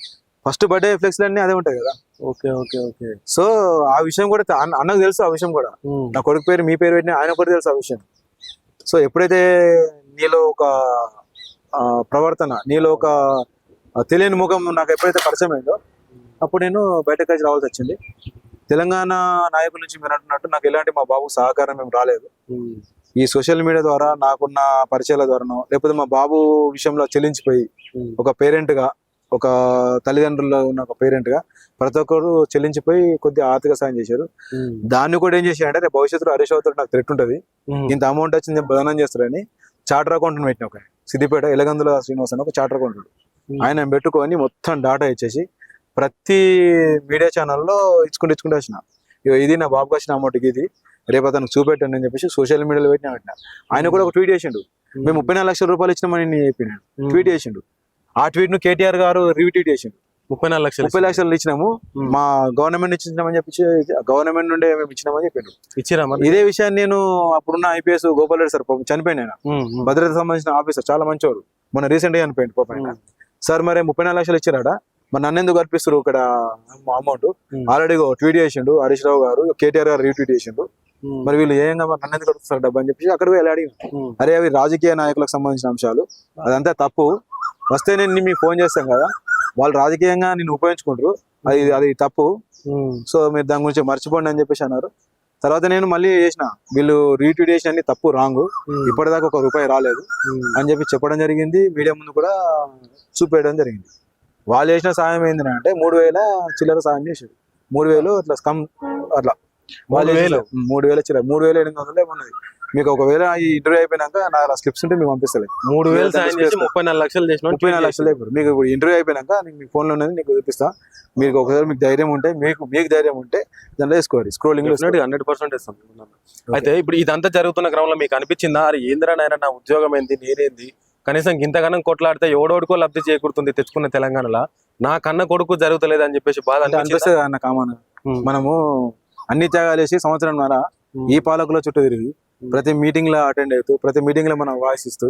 ఫస్ట్ బర్త్డే ఫ్లెక్స్ అన్ని అదే ఉంటాయి కదా. Okay okay okay. సో ఆ విషయం కూడా అన్నకు తెలుసు, ఆ విషయం కూడా నా కొడుకు పేరు మీ పేరు పెట్టిన ఆయన కూడా తెలుసు ఆ విషయం. సో ఎప్పుడైతే నీలో ఒక ప్రవర్తన, నీలో ఒక తెలియని ముఖం నాకు ఎప్పుడైతే పరిచయం అయిందో అప్పుడు నేను బయటకు వచ్చి రావాల్సి వచ్చింది. తెలంగాణ నాయకుల నుంచి మీరు అంటున్నట్టు నాకు ఎలాంటి మా బాబు సహకారం ఏం రాలేదు. ఈ సోషల్ మీడియా ద్వారా నాకున్న పరిచయాల ద్వారానో, లేకపోతే మా బాబు విషయంలో చెల్లించిపోయి ఒక పేరెంట్ గా, ఒక తల్లిదండ్రుల్లో ఉన్న ఒక పేరెంట్ గా ప్రతి ఒక్కరు చెల్లించిపోయి కొద్దిగా ఆర్థిక సాయం చేశారు. దాన్ని కూడా ఏం చేశారంటే, రేపు భవిష్యత్తులో హరీష్ రావుతో నాకు థ్రెట్ ఉంటుంది, ఇంత అమౌంట్ వచ్చింది బదనం చేస్తారని చార్టర్ అకౌంట్ పెట్టిన. ఒక సిద్దిపేట ఎలగందుల శ్రీనివాస్ అని ఒక చార్టర్ అకౌంట్, ఆయన పెట్టుకొని మొత్తం డాటా ఇచ్చేసి ప్రతి మీడియా ఛానల్లో ఇచ్చుకుంటూ వచ్చిన, ఇది నా బాబుకి వచ్చిన అమౌంట్కి, ఇది రేపు అతనికి చూపెట్టండి అని చెప్పేసి సోషల్ మీడియాలో పెట్టిన. ఆయన కూడా ఒక ట్వీట్ చేసిండు, మేము 34 లక్షల రూపాయలు ఇచ్చినామని నేను చెప్పినాడు, ట్వీట్ చేసిండు. ఆ ట్వీట్ ను కేటీఆర్ గారు రీట్వీట్ చేసిండు. 30 లక్షలు ఇచ్చినాము, మా గవర్నమెంట్ ఇచ్చినామని చెప్పి, గవర్నమెంట్ నుండే మేము ఇచ్చినామని చెప్పాడు. ఇదే విషయాన్ని నేను అప్పుడున్న ఐపీఎస్ గోపాల్ రెడ్డి సార్ చనిపోయిన, భద్రత సంబంధించిన ఆఫీసర్, చాలా మంచివాడు, మొన్న రీసెంట్ గా చనిపోయింది పాపం. సార్ మరి 34 లక్షలు ఇచ్చారట, మరి నన్ను ఎందుకు కల్పిస్తారు ఇక్కడ అమౌంట్? ఆల్రెడీ ట్వీట్ చేసిండు హరీష్ రావు గారు, కేటీఆర్ గారు రీట్వీట్ చేసిండు, మరి వీళ్ళు ఏంగా నన్ను ఎందుకు కలుపుతారు డబ్బు అని చెప్పి అక్కడ వెళ్ళి అడిగి, అరే అవి రాజకీయ నాయకులకు సంబంధించిన అంశాలు, అదంతా తప్పు, వస్తే నేను మీకు ఫోన్ చేస్తాం కదా, వాళ్ళు రాజకీయంగా నిన్ను ఉపయోగించుకుంటారు, అది తప్పు, సో మీరు దాని గురించి మర్చిపోండి అని చెప్పేసి అన్నారు. తర్వాత నేను మళ్ళీ చేసిన, వీళ్ళు రీట్వీట్ చేసిన అన్ని తప్పు, రాంగ్, ఇప్పటిదాకా ₹1 రాలేదు అని చెప్పి చెప్పడం జరిగింది. మీడియా ముందు కూడా చూపేయడం జరిగింది. వాళ్ళు చేసిన సాయం ఏంటి అంటే 3,000 చిల్లర సాయం చేశారు, 3,000 అట్లా అట్లా 3,000 చిల్లర, 3,800 ఏమన్నది. మీకు ఒకవేళ ఈ ఇంటర్వ్యూ అయిపోయినాక నా స్లిప్స్ ఉంటే మీకు పంపిస్తలేదు. 3,000 సాయం చేసి 34 లక్షలు చేసిన, 34 లక్షలు అయిపోయారు. మీకు ఇప్పుడు ఇంటర్వ్యూ అయిపోయినాక మీకు ఫోన్లో ఉన్నది నీకు చూపిస్తా, మీకు ఒకసారి మీకు ధైర్యం ఉంటే, మీకు ధైర్యం ఉంటే దాంట్లో వేసుకోవాలి, స్క్రోలింగ్ 100% ఇస్తాం. అయితే ఇప్పుడు ఇదంతా జరుగుతున్న క్రమంలో మీకు అనిపించిందా, అరే ఏందిరా నాయన నా ఉద్యోగం ఏంది, నేనేంది, కనీసం ఇంతగానం కొట్లాడితే ఎవడోడుకో లబ్ధి చేకూరుతుంది తెచ్చుకున్న తెలంగాణలో, నా కన్న కొడుకు జరుగుతలేదు అని చెప్పేసి బాధ అనిపిస్తుంది అన్న. కామన్ మనము అన్ని త్యాగాలు వేసి సంవత్సరంన్నర ఈ పాలకుల చుట్టూ తిరిగి ప్రతి మీటింగ్ లో అటెండ్ అవుతూ ప్రతి మీటింగ్ లో మనం వాయిస్ ఇస్తూ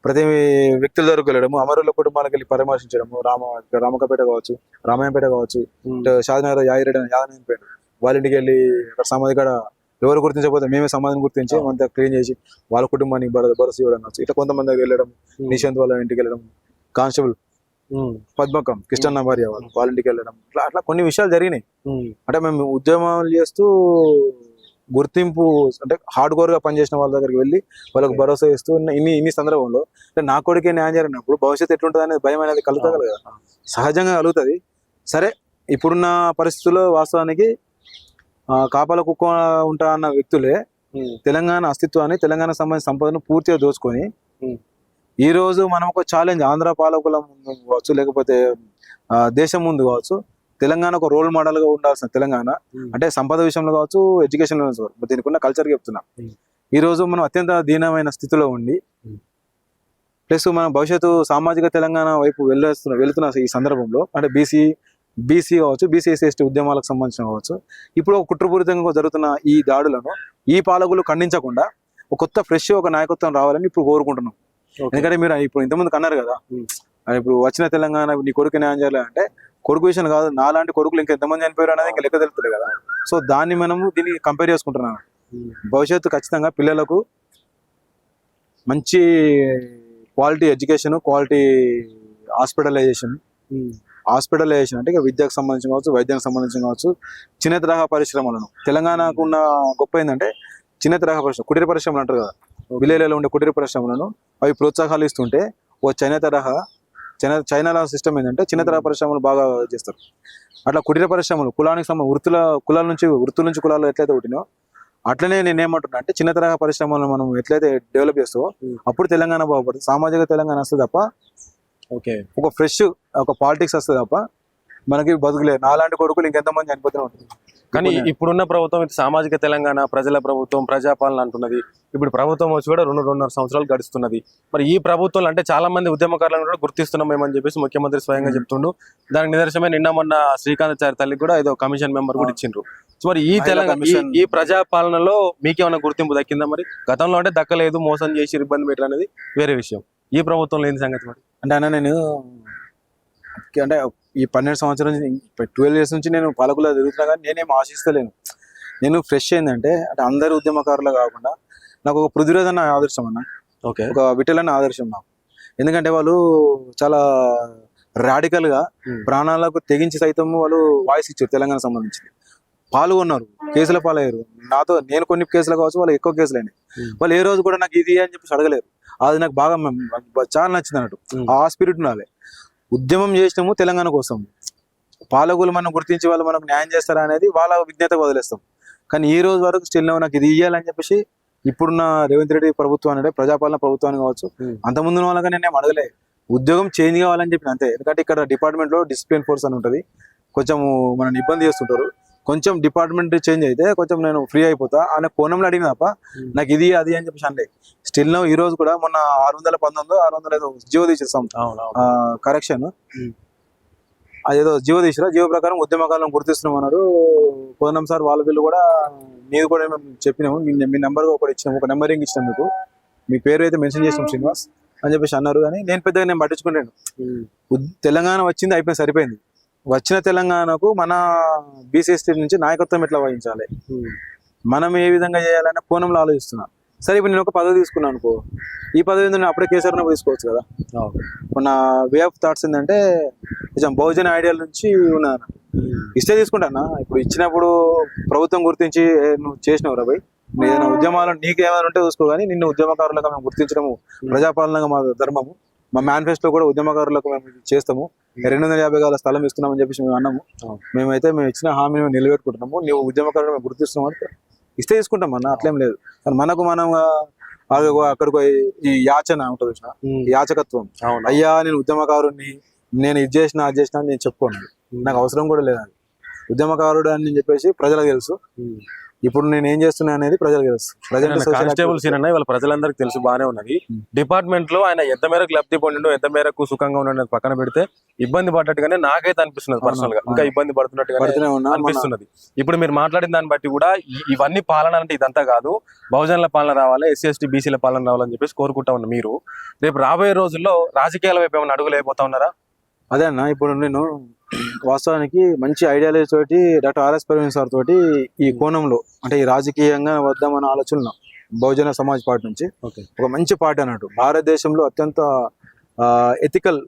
ప్రతి వ్యక్తుల దగ్గరకు వెళ్ళడము, అమరుల కుటుంబాలకు వెళ్ళి పరామర్శించడము, రామకపేట కావచ్చు, రామాయంపేట కావచ్చు, షాద్నగర్ యాదనపేట వాళ్ళ ఇంటికి వెళ్ళి అక్కడ సమాధి కాడ ఎవరు గుర్తించకపోతే మేమే సమాధిని గుర్తించి అంతా క్లీన్ చేసి వాళ్ళ కుటుంబానికి భరోసా ఇవ్వడం కావచ్చు. ఇట్లా కొంతమంది దగ్గర వెళ్ళడం, నిశాంత్ వాళ్ళ ఇంటికి వెళ్ళడం, కానిస్టేబుల్ పద్మకం కిష్టన్న భార్య వాళ్ళ ఇంటికి వెళ్ళడం, అట్లా కొన్ని విషయాలు జరిగినాయి. అంటే మేము ఉద్యమాలు చేస్తూ గుర్తింపు అంటే హార్డ్ కోర్ గా పనిచేసిన వాళ్ళ దగ్గరికి వెళ్ళి వాళ్ళకి భరోసా ఇస్తూ ఇన్ని సందర్భంలో అంటే నా కొడుకే న్యాయం జరిగినప్పుడు భవిష్యత్తు ఎట్లుంటుంది అనేది భయం అనేది కలుగుతుంది కదా, సహజంగా కలుగుతుంది. సరే ఇప్పుడున్న పరిస్థితుల్లో వాస్తవానికి కాపాల కుక్క ఉంటా అన్న వ్యక్తులే తెలంగాణ అస్తిత్వాన్ని, తెలంగాణ సంబంధించిన సంపదను పూర్తిగా దోచుకొని ఈ రోజు మనం ఒక ఛాలెంజ్ ఆంధ్ర పాలకుల ముందు కావచ్చు, లేకపోతే దేశం ముందు కావచ్చు, తెలంగాణ ఒక రోల్ మోడల్ గా ఉండాల్సిన తెలంగాణ అంటే సంపద విషయంలో కావచ్చు, ఎడ్యుకేషన్ దీనికి ఉన్న కల్చర్ చెప్తున్నా. ఈ రోజు మనం అత్యంత దీనమైన స్థితిలో ఉండి ప్లస్ మన భవిష్యత్తు సామాజిక తెలంగాణ వైపు వెళ్తున్న ఈ సందర్భంలో అంటే బీసీ కావచ్చు, బీసీ/ఎస్సీ ఉద్యమాలకు సంబంధించిన కావచ్చు, ఇప్పుడు ఒక కుట్రపూరితంగా జరుగుతున్న ఈ దాడులను ఈ పాలకులు ఖండించకుండా ఒక కొత్త ఫ్రెష్ ఒక నాయకత్వం రావాలని ఇప్పుడు కోరుకుంటున్నాం. ఎందుకంటే మీరు ఇప్పుడు ఇంతకుముందు అన్నారు కదా, ఇప్పుడు వచ్చిన తెలంగాణ నీ కొడుకు న్యాయం చేయాలి అంటే కొడుకు విషయం కాదు, నాలాంటి కొడుకులు ఇంకా ఎంతమంది చనిపోయారు అనేది ఇంకా లెక్క తెలుస్తుంది కదా. సో దాన్ని మనము దీన్ని కంపేర్ చేసుకుంటున్నాను. భవిష్యత్తు ఖచ్చితంగా పిల్లలకు మంచి క్వాలిటీ ఎడ్యుకేషన్, క్వాలిటీ హాస్పిటలైజేషన్ అంటే ఇక విద్యకు సంబంధించి కావచ్చు, వైద్యానికి సంబంధించి కావచ్చు, చిన్న తరహా పరిశ్రమలను తెలంగాణకు ఉన్న గొప్ప ఏంటంటే చిన్న తరహా పరిశ్రమ, కుటీర పరిశ్రమలు అంటారు కదా, విలేజ్లలో ఉండే కుటీర పరిశ్రమలను అవి ప్రోత్సాహాలు ఇస్తుంటే ఓ చైనా సిస్టమ్ ఏంటంటే చిన్న తరహా పరిశ్రమలు బాగా చేస్తారు. అట్లా కుటీర పరిశ్రమలు కులానికి కులాల నుంచి కులాలు ఎట్లయితే పుట్టినో అట్లనే నేను ఏమంటున్నా అంటే చిన్న తరహా పరిశ్రమలను మనం ఎట్లయితే డెవలప్ చేస్తామో అప్పుడు తెలంగాణ బాగుపడుతుంది, సామాజిక తెలంగాణ వస్తుంది తప్ప ఒక ఫ్రెష్ ఒక పాలిటిక్స్ వస్తుంది తప్ప మనకి బతుకులేదు. నాలాంటి కొడుకులు ఇంకెంతమంది చనిపోతూనే ఉంటుంది. కానీ ఇప్పుడున్న ప్రభుత్వం ఇది సామాజిక తెలంగాణ, ప్రజల ప్రభుత్వం, ప్రజాపాలన అంటున్నది. ఇప్పుడు ప్రభుత్వం వచ్చి కూడా 2.5 సంవత్సరాలు గడుస్తున్నది. మరి ఈ ప్రభుత్వం అంటే చాలా మంది ఉద్యమకారులను కూడా గుర్తిస్తున్నామేమని చెప్పేసి ముఖ్యమంత్రి స్వయంగా చెప్తుండు. దానికి నిదర్శనమే నిన్న మొన్న శ్రీకాంతాచారి తల్లికి కూడా ఏదో కమిషన్ మెంబర్ కూడా ఇచ్చిండ్రు. మరి ఈ తెలంగాణ ఈ ప్రజాపాలనలో మీకేమైనా గుర్తింపు దక్కిందా? మరి గతంలో అంటే దక్కలేదు, మోసం చేసి ఇబ్బంది పెట్టారు అనేది వేరే విషయం. ఈ ప్రభుత్వంలో ఏంది సంగతి? మరి అంటే అన్న నేను అంటే ఈ 12 సంవత్సరాల నుంచి 12 years నుంచి నేను పాలకులు తిరుగుతున్నా కానీ నేనేం ఆశిస్తలేను. నేను ఫ్రెష్ ఏంటంటే అంటే అందరు ఉద్యమకారులు కాకుండా నాకు ఒక పృథ్వీరాజ్ అన్న ఆదర్శం అన్న, ఒక విఠల్ అన్న ఆదర్శం నాకు. ఎందుకంటే వాళ్ళు చాలా రాడికల్ గా ప్రాణాలకు తెగించి సైతం వాళ్ళు వాయిస్ ఇచ్చారు. తెలంగాణ సంబంధించి పాల్గొన్నారు, కేసుల పాలయ్యారు. నేను కొన్ని కేసులు కావచ్చు, వాళ్ళు ఎక్కువ కేసులు అయినాయి. వాళ్ళు ఏ రోజు కూడా నాకు ఇది అని చెప్పేసి అడగలేరు. అది నాకు బాగా చాలా నచ్చింది అన్నట్టు. ఆ స్పిరిట్ ఉండాలి. ఉద్యమం చేసినాము తెలంగాణ కోసం, పాలకులు మనం గుర్తించి వాళ్ళు మనకు న్యాయం చేస్తారా అనేది వాళ్ళ విజ్ఞతకు వదిలేస్తాం. కానీ ఈ రోజు వరకు స్టిల్ నాకు ఇది ఇయ్యాలని చెప్పేసి ఇప్పుడున్న రేవంత్ రెడ్డి ప్రభుత్వం అంటే ప్రజాపాలన ప్రభుత్వాన్ని కావచ్చు, అంతకుముందు వాళ్ళగా నేనేం అడగలే. ఉద్యోగం చేంజ్ కావాలని చెప్పిన అంతే. ఎందుకంటే ఇక్కడ డిపార్ట్మెంట్ లో డిసిప్లిన్ ఫోర్స్ అని ఉంటుంది, కొంచెం మనల్ని ఇబ్బంది చేస్తుంటారు. కొంచెం డిపార్ట్మెంట్ చేంజ్ అయితే కొంచెం నేను ఫ్రీ అయిపోతా అనే కోణంలో అడిగిన తప్ప నాకు ఇది అది అని చెప్పేసి అంటే స్టిల్ ఈ రోజు కూడా మొన్న 619 జియో తీసేస్తాం కరెక్షన్, అదేదో జియో తీసిరా, జియో ప్రకారం ఉద్యమకాలను గుర్తిస్తున్నాం అన్నారు. పోయినాం సార్ వాళ్ళ వీళ్ళు కూడా మీరు కూడా మేము చెప్పినాము, మీ నెంబర్ ఒకటి ఇచ్చినాము, ఒక నెంబరింగ్ ఇచ్చినాం, మీకు మీ పేరు అయితే మెన్షన్ చేసినాం శ్రీనివాస్ అని చెప్పేసి అన్నారు. కానీ నేను పెద్దగా నేను పట్టించుకుంటాను. తెలంగాణ వచ్చింది అయిపోయింది, సరిపోయింది. వచ్చిన తెలంగాణకు మన బీసీఎస్టీ నుంచి నాయకత్వం ఎట్లా వహించాలి, మనం ఏ విధంగా చేయాలనే కోణంలో ఆలోచిస్తున్నా. సరే ఇప్పుడు నేను ఒక పదవి తీసుకున్నాను అనుకో, ఈ పదవి నేను అప్పుడే కేసీఆర్ తీసుకోవచ్చు కదా. మన వే ఆఫ్ థాట్స్ ఏంటంటే కొంచెం బహుజన ఐడియాల నుంచి ఉన్నాను, ఇస్తే తీసుకుంటానా. ఇప్పుడు ఇచ్చినప్పుడు ప్రభుత్వం గుర్తించి నువ్వు చేసినావు రా భయ్, ఏదైనా ఉద్యమాలు నీకు ఏమైనా ఉంటే చూసుకో, కానీ నిన్ను ఉద్యమకారులుగా మేము గుర్తించడము ప్రజాపాలనగా మా ధర్మము. మా మేనిఫెస్టో కూడా ఉద్యమకారులకు మేము చేస్తాము, 250 గల స్థలం ఇస్తున్నామని చెప్పేసి మేము అన్నాము. మేము ఇచ్చిన హామీని మేము నిలబెట్టుకుంటున్నాము. నువ్వు ఉద్యమకారులు మేము గుర్తిస్తున్నాం అంటే ఇస్తే తీసుకుంటాం అన్న, అట్లేం లేదు. కానీ మనకు మనం అక్కడికి ఈ యాచన ఉంటుంది, యాచకత్వం. అయ్యా నేను ఉద్యమకారుడిని, నేను ఇది చేసినా అది చేసినా నేను చెప్పుకోను, నాకు అవసరం కూడా లేదు. అది ఉద్యమకారుడు అని చెప్పేసి ప్రజలకు తెలుసు. ఇప్పుడు నేను ఏం చేస్తున్నా అనేది ప్రజలకు తెలుసు. ప్రజెంట్ కానిస్టేబుల్ సీన్ అన్న ఇవాళ ప్రజలందరికీ తెలుసు, బాగానే ఉన్నది. డిపార్ట్మెంట్ లో ఆయన ఎంత మేరకు లబ్ధి పొందిండు, ఎంత మేరకు సుఖంగా ఉన్నాడు పక్కన పెడితే ఇబ్బంది పడ్డట్టుగానే నాకైతే అనిపిస్తున్నది పర్సనల్ గా, ఇంకా ఇబ్బంది పడుతున్నట్టుగానే అనిపిస్తున్నది. ఇప్పుడు మీరు మాట్లాడిన దాన్ని బట్టి కూడా ఇవన్నీ పాలన అంటే ఇదంతా కాదు, బహుజనుల పాలన రావాలి, ఎస్సీ ఎస్టీ బీసీల పాలన రావాలని చెప్పేసి కోరుకుంటా ఉన్నా. మీరు రేపు రాబోయే రోజుల్లో రాజకీయాల వైపు ఏమైనా అడుగులు అయిపోతా ఉన్నారా? అదే అన్న, ఇప్పుడు నేను వాస్తవానికి మంచి ఐడియాలజీ తోటి డాక్టర్ ఆర్ఎస్ ప్రవీణ్ సార్ తోటి ఈ కోణంలో అంటే ఈ రాజకీయంగా వద్దామన్న ఆలోచన బహుజన సమాజ్ పార్టీ నుంచి ఒక మంచి పార్టీ అన్నట్టు, భారతదేశంలో అత్యంత ఎథికల్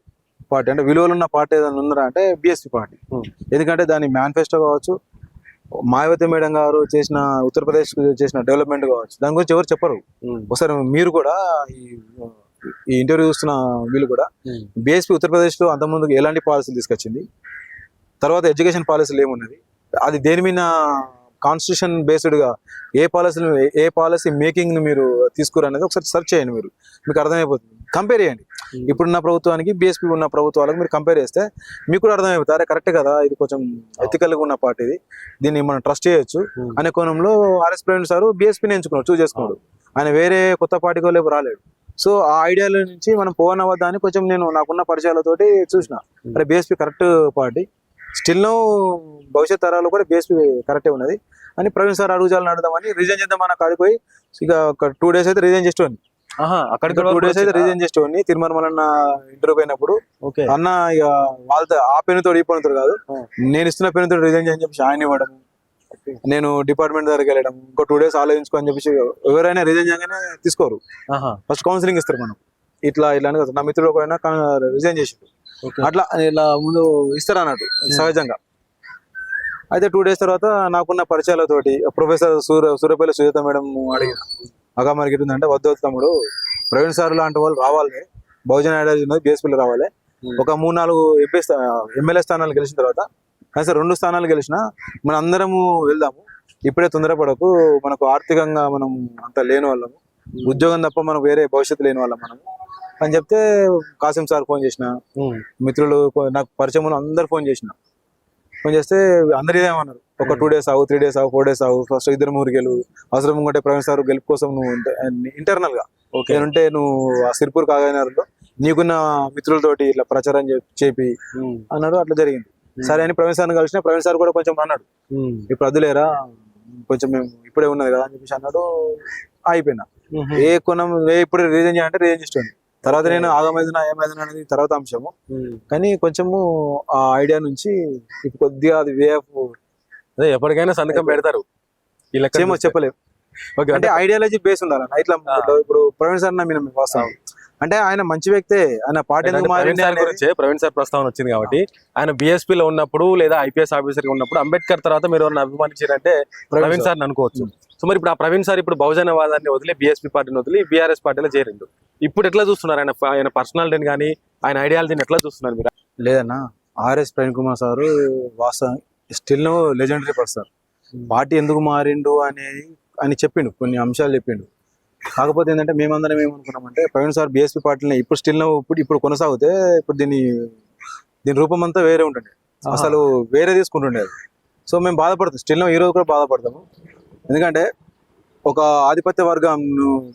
పార్టీ అంటే విలువలు ఉన్న పార్టీ ఏదైనా ఉందా అంటే బీఎస్పీ పార్టీ. ఎందుకంటే దాని మేనిఫెస్టో కావచ్చు, మాయావతి మేడం గారు చేసిన ఉత్తరప్రదేశ్ చేసిన డెవలప్మెంట్ కావచ్చు, దాని గురించి ఎవరు చెప్పరు. ఒకసారి మీరు కూడా ఈ ఇంటర్వ్యూ చూస్తున్న వీళ్ళు కూడా బీఎస్పీ ఉత్తరప్రదేశ్ లో అంతకుముందు ఎలాంటి పాలసీలు తీసుకొచ్చింది, తర్వాత ఎడ్యుకేషన్ పాలసీలు ఏమున్నది, అది దేని మీద కాన్స్టిట్యూషన్ బేస్డ్ గా ఏ పాలసీ మేకింగ్ ని మీరు తీసుకురు అనేది ఒకసారి సెర్చ్ చేయండి, మీరు మీకు అర్థమైపోతుంది. కంపేర్ చేయండి ఇప్పుడున్న ప్రభుత్వానికి బీఎస్పీ ఉన్న ప్రభుత్వాలకు మీరు కంపేర్ చేస్తే మీకు కూడా అర్థమైపోతుంది, అరే కరెక్ట్ కదా, ఇది కొంచెం ఎథికల్ గా ఉన్న పార్టీ, ఇది దీన్ని మనం ట్రస్ట్ చేయొచ్చు అనే కోణంలో ఆర్ఎస్ ప్రవీణ్ సార్ బీఎస్పీని ఎంచుకున్నాడు, చూస్ చేసుకున్నాడు. ఆయన వేరే కొత్త పార్టీకి లేపు రాలేడు. సో ఆ ఐడియాల నుంచి మనం పోవనవద్దా అని కొంచెం నేను నాకున్న పరిచయాలతోటి చూసిన, అరే BSP correct party, still no భవిష్యత్ తరాలు కూడా బీఎస్పీ కరెక్టే ఉన్నది అని ప్రవీణ్ సార్ అడుగుజాలని అడుగుదామని రిజైన్ చేద్దాం అన్న కాడికి పోయి ఇక ఒక 2 days అయితే రిజైన్ చేసేవాడిని. అక్కడికి 2 days అయితే రిజైన్ చేసేవాడిని. తిరుమలన్న ఇంటర్వ్యూ పోయినప్పుడు అన్న ఇక వాళ్ళతో ఆ పెన్నుతో ఈ పెన్నుతో కాదు, నేను ఇస్తున్న పెన్నుతో రిజైన్ చేయని చెప్పేసి ఆయన ఇవ్వడం, నేను డిపార్ట్మెంట్ దగ్గరికి వెళ్ళడం, ఇంకో 2 days ఆలోచించుకో అని చెప్పేసి ఎవరైనా రిజైన్ చేయగానే తీసుకోరు, ఫస్ట్ కౌన్సిలింగ్ ఇస్తారు. మనం ఇట్లా అని కదా, నా మిత్రుడు ఒకైనా రిజైన్ చేసాడు, అట్లా ఇలా ముందు ఇస్తారు అన్నట్టు సహజంగా. అయితే 2 days తర్వాత నాకున్న పరిచయాలతోటి ప్రొఫెసర్ సూర్యపల్లి సుజాత మేడం అడిగిన, అగా మనకి ఎటుందంటే వద్దు తమ్ముడు, ప్రవీణ్ సార్ లాంటి వాళ్ళు రావాలి, బహుజన ఐడియాలజీ ఉన్నది, బీఎస్పీలో రావాలి, ఒక 3-4 ఎమ్మెల్యే స్థానాలు గెలిచిన తర్వాత కనీసం 2 స్థానాలు గెలిచినా మన అందరము వెళ్దాము, ఇప్పుడే తొందరపడకు, మనకు ఆర్థికంగా మనం అంత లేని వాళ్ళము, ఉద్యోగం తప్ప మనకు వేరే భవిష్యత్తు లేని వాళ్ళం మనం అని చెప్తే, కాసిం సార్ ఫోన్ చేసిన, మిత్రులు నాకు పరిచయం అందరు ఫోన్ చేస్తే అందరు ఇదేమన్నారు, ఒక 2 days ఆగు, 3 days ఆగు, 4 days ఆగు, ఫస్ట్ 2-3 గెలువు, అవసరం ఉంటే ప్రవీణ్ సార్ గెలుపు కోసం నువ్వు ఇంటర్నల్ గా ఉంటే నువ్వు ఆ సిర్పూర్ కాగనారులో నీకున్న మిత్రులతోటి ఇట్లా ప్రచారం చేపి అన్నాడు. అట్లా జరిగింది. సరే అని ప్రవీణ్ సార్ని కలిసిన, ప్రవీణ్ సార్ కూడా కొంచెం అన్నాడు, ఇప్పుడు అద్దులేరా కొంచెం మేము ఇప్పుడే ఉన్నది కదా అని చెప్పేసి అన్నాడు. అయిపోయినా ఏ కొనం ఇప్పుడు రీజన్ చేయాలంటే రీజన్ చేస్తుంది. తర్వాత నేను ఆగమైదునా ఏమైదునా అనేది తర్వాత అంశము, కానీ కొంచెము ఆ ఐడియా నుంచి ఇప్పుడు కొద్దిగా అది వే ఆఫ్ అదే ఎప్పటికైనా సంతకం పెడతారు, ఏమో చెప్పలేము. అంటే ఐడియాలజీ బేస్ ఉండాలన్న. ఇట్లా ఇప్పుడు ప్రవీణ్ సార్ మీద వాస్తవం అంటే ఆయన మంచి వ్యక్తే, ఆయన పార్టీ గురించి ప్రవీణ్ సార్ ప్రస్తావన వచ్చింది కాబట్టి, ఆయన బీఎస్పీ లో ఉన్నప్పుడు లేదా ఐపీఎస్ ఆఫీసర్ గా ఉన్నప్పుడు అంబేద్కర్ తర్వాత మీరు ఎవరైనా అభిమానించారంటే ప్రవీణ్ సార్ అనుకోవచ్చు. సో మరి ఇప్పుడు ఆ ప్రవీణ్ సార్ ఇప్పుడు బహుజనవాదాన్ని వదిలి బీఎస్పీ పార్టీని వదిలి బీఆర్ఎస్ పార్టీలో చేరిండు. ఇప్పుడు ఎట్లా చూస్తున్నారు ఆయన పర్సనాలిటీని కానీ ఆయన ఐడియాలజీని ఎట్లా చూస్తున్నారు మీరు? లేదన్నా, ఆర్ఎస్ ప్రవీణ్ కుమార్ సార్ వాస్తవం స్టిల్ లెజెండరీ పర్సన్. పార్టీ ఎందుకు మారిండు అని చెప్పిండు, కొన్ని అంశాలు చెప్పిండు. కాకపోతే ఏంటంటే మేమందరం ఏమనుకున్నామంటే ప్రవీణ్ సార్ బీఎస్పీ పార్టీని ఇప్పుడు స్టిల్ ఇప్పుడు కొనసాగితే ఇప్పుడు దీని రూపం అంతా వేరే ఉంటుండే, అసలు వేరే తీసుకుంటుండే. సో మేము బాధపడతాం, స్టిల్ ఈ రోజు కూడా బాధపడతాము. ఎందుకంటే ఒక ఆధిపత్య వర్గం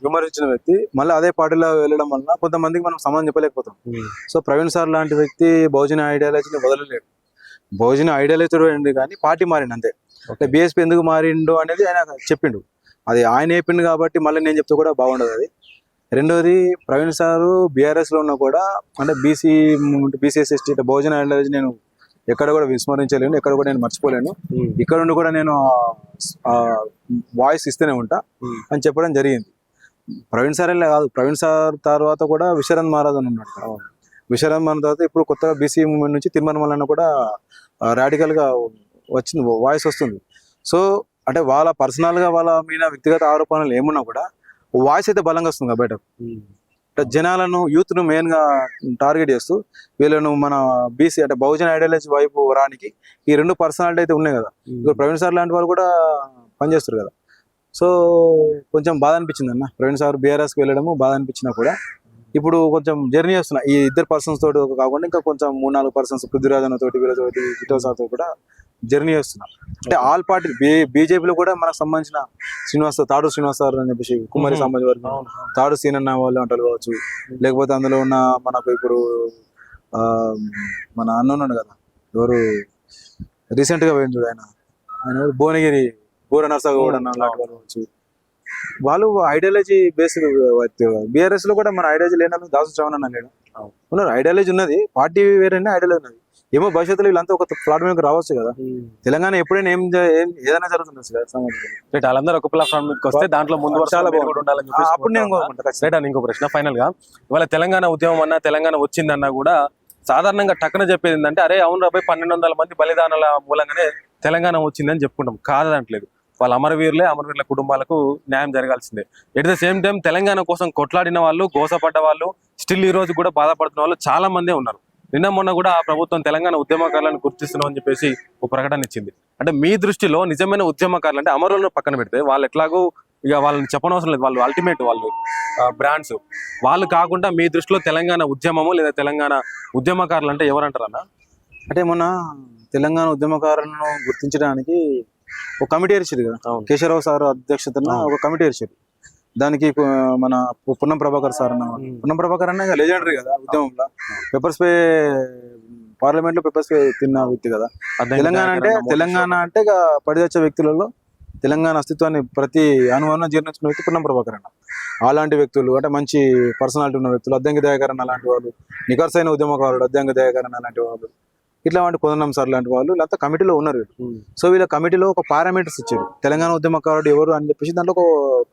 విమర్శించిన వ్యక్తి మళ్ళీ అదే పార్టీలో వెళ్ళడం వల్ల కొంతమందికి మనం సమాధానం చెప్పలేకపోతాం. సో ప్రవీణ్ సార్ లాంటి వ్యక్తి బహుజన ఐడియాలజీని వదలలేడు. బహుజన ఐడియాలజీ కానీ పార్టీ మారిండు అంతే. బీఎస్పీ ఎందుకు మారిండు అనేది ఆయన చెప్పిండు, అది ఆయన చెప్పిండు కాబట్టి మళ్ళీ నేను చెప్తే కూడా బాగుండదు అది. రెండోది ప్రవీణ్ సారు బీఆర్ఎస్ లో ఉన్నా కూడా అంటే బీసీఎస్ఎస్టీ బహుజన ఐడియాలజీ నేను ఎక్కడ కూడా విస్మరించలేను, ఎక్కడ కూడా నేను మర్చిపోలేను. ఇక్కడ నుండి కూడా నేను వాయిస్ ఇస్తూనే ఉంటా అని చెప్పడం జరిగింది. ప్రవీణ్ సార్ కాదు, ప్రవీణ్ సార్ తర్వాత కూడా విశ్వరంత్ మహారాజ్ అని ఉన్నాడు. విశ్వరంత్ మహారాజ్ తర్వాత ఇప్పుడు కొత్తగా బీసీ మూవ్మెంట్ నుంచి తిరుమల కూడా రాడికల్ గా వచ్చింది, వాయిస్ వస్తుంది. సో అంటే వాళ్ళ పర్సనల్ గా వాళ్ళ మీద వ్యక్తిగత ఆరోపణలు ఏమున్నా కూడా వాయిస్ అయితే బలంగా వస్తుంది బయట. జనాలను యూత్ ను మెయిన్ గా టార్గెట్ చేస్తూ వీళ్ళను మన బీసీ అంటే బహుజన ఐడియాలజీ వైపు రానికి ఈ 2 పర్సనాలిటీ అయితే ఉన్నాయి కదా. ఇప్పుడు ప్రవీణ్ సార్ లాంటి వాళ్ళు కూడా పనిచేస్తారు కదా. సో కొంచెం బాధ అనిపించింది అన్న, ప్రవీణ్ సార్ బీఆర్ఎస్కి వెళ్ళడము బాధ అనిపించినా కూడా ఇప్పుడు కొంచెం జర్నీ చేస్తున్నా ఈ 2 పర్సన్స్ తోటి కాకుండా ఇంకా కొంచెం 3-4 పర్సన్స్ పృథ్వీరాజ్ తోటి వీళ్ళతోటి గిటో సార్ తో కూడా జర్నీ చేస్తున్నా. అంటే ఆల్ పార్టీ బీజేపీలో కూడా మనకు సంబంధించిన తాడు శ్రీనివాస్ గారు అని చెప్పేసి కుమారి సామాజిక వర్గం తాడు సీనన్న వాళ్ళు అంటారు కావచ్చు, లేకపోతే అందులో ఉన్న మనకు ఇప్పుడు మన అన్న ఉన్నాడు కదా, ఎవరు రీసెంట్ గా పోయింది చూడు, ఆయన భువనగిరి బూర నర్సగౌడ్ అన్న లాంటి వాళ్ళు కావచ్చు. వాళ్ళు ఐడియాలజీ బేస్డ్. బీఆర్ఎస్ లో కూడా మన ఐడియాలజీ లేనప్పుడు దాసు శ్రవణ్ అన్న లేడు ఉన్నారు. ఐడియాలజీ ఉన్నది, పార్టీ వేరైనా ఐడియాలజీ ఉన్నది. ఏమో భవిష్యత్తులో వీళ్ళంతా ఒక ప్లాట్ఫామ్ రావచ్చు కదా. తెలంగాణ ఎప్పుడైనా ఏదైనా జరుగుతుంది కదా సమాజంలో. వాళ్ళందరూ ఒక ప్లాట్ఫామ్ మీదకి వస్తే దాంట్లో ముందు చాలా ఉండాలని అప్పుడు నేను కోరుకుంటా. ఇంకో ప్రశ్న ఫైనల్ గా, ఇవాళ తెలంగాణ ఉద్యమం అన్నా తెలంగాణ వచ్చిందన్నా కూడా సాధారణంగా టక్కున చెప్పేది ఏంటంటే అరే అవును రాబోయ్ 1200 మంది బలిదానాల మూలంగానే తెలంగాణ వచ్చిందని చెప్పుకుంటాం. కాదంటలేదు, వాళ్ళ అమరవీరుల కుటుంబాలకు న్యాయం జరగాల్సిందే. At the same time Telangana కోసం కొట్లాడిన వాళ్ళు, గోసపడ్డ వాళ్ళు, స్టిల్ ఈ రోజు కూడా బాధపడుతున్న వాళ్ళు చాలా మందే ఉన్నారు. నిన్న మొన్న కూడా ఆ ప్రభుత్వం తెలంగాణ ఉద్యమకారులను గుర్తిస్తున్నాం అని చెప్పేసి ఒక ప్రకటన ఇచ్చింది. అంటే మీ దృష్టిలో నిజమైన ఉద్యమకారులు అంటే అమరులను పక్కన పెడితే వాళ్ళు ఎట్లాగో ఇక వాళ్ళని చెప్పనవసరం లేదు, వాళ్ళు అల్టిమేట్, వాళ్ళు బ్రాండ్స్, వాళ్ళు కాకుండా మీ దృష్టిలో తెలంగాణ ఉద్యమము లేదా తెలంగాణ ఉద్యమకారులు అంటే ఎవరంటారన్నా? అంటే మొన్న తెలంగాణ ఉద్యమకారులను గుర్తించడానికి ఒక కమిటీ ఏర్చారు కదా, కేశవరావు సార్ అధ్యక్షతన ఒక కమిటీ ఏర్చారు. దానికి మన పున్నం ప్రభాకర్ సార్ పున్నం ప్రభాకర్ అన్న లెజెండరీ కదా ఉద్యమంలో. పెప్పర్ స్ప్రే పార్లమెంట్ లో పెప్పర్ స్ప్రే తిన్న వ్యక్తి కదా. తెలంగాణ అంటే ఇక పడిదచ్చే వ్యక్తులలో తెలంగాణ అస్తిత్వాన్ని ప్రతి అనుమానం జీర్ణించిన వ్యక్తి పున్నం ప్రభాకర్ అన్న. అలాంటి వ్యక్తులు అంటే మంచి పర్సనాలిటీ ఉన్న వ్యక్తులు, అద్దంకి దయాకరణ అలాంటి వాళ్ళు, నిఖర్సైన ఉద్యమకారుడు అద్దంకి దయాకరణ అలాంటి వాళ్ళు, ఇట్లా వంటి కోదండం సార్ లాంటి వాళ్ళు వీళ్ళంతా కమిటీలో ఉన్నారు. సో వీళ్ళ కమిటీలో ఒక పారామీటర్స్ ఇచ్చారు, తెలంగాణ ఉద్యమకారుడు ఎవరు అని చెప్పేసి. దాంట్లో ఒక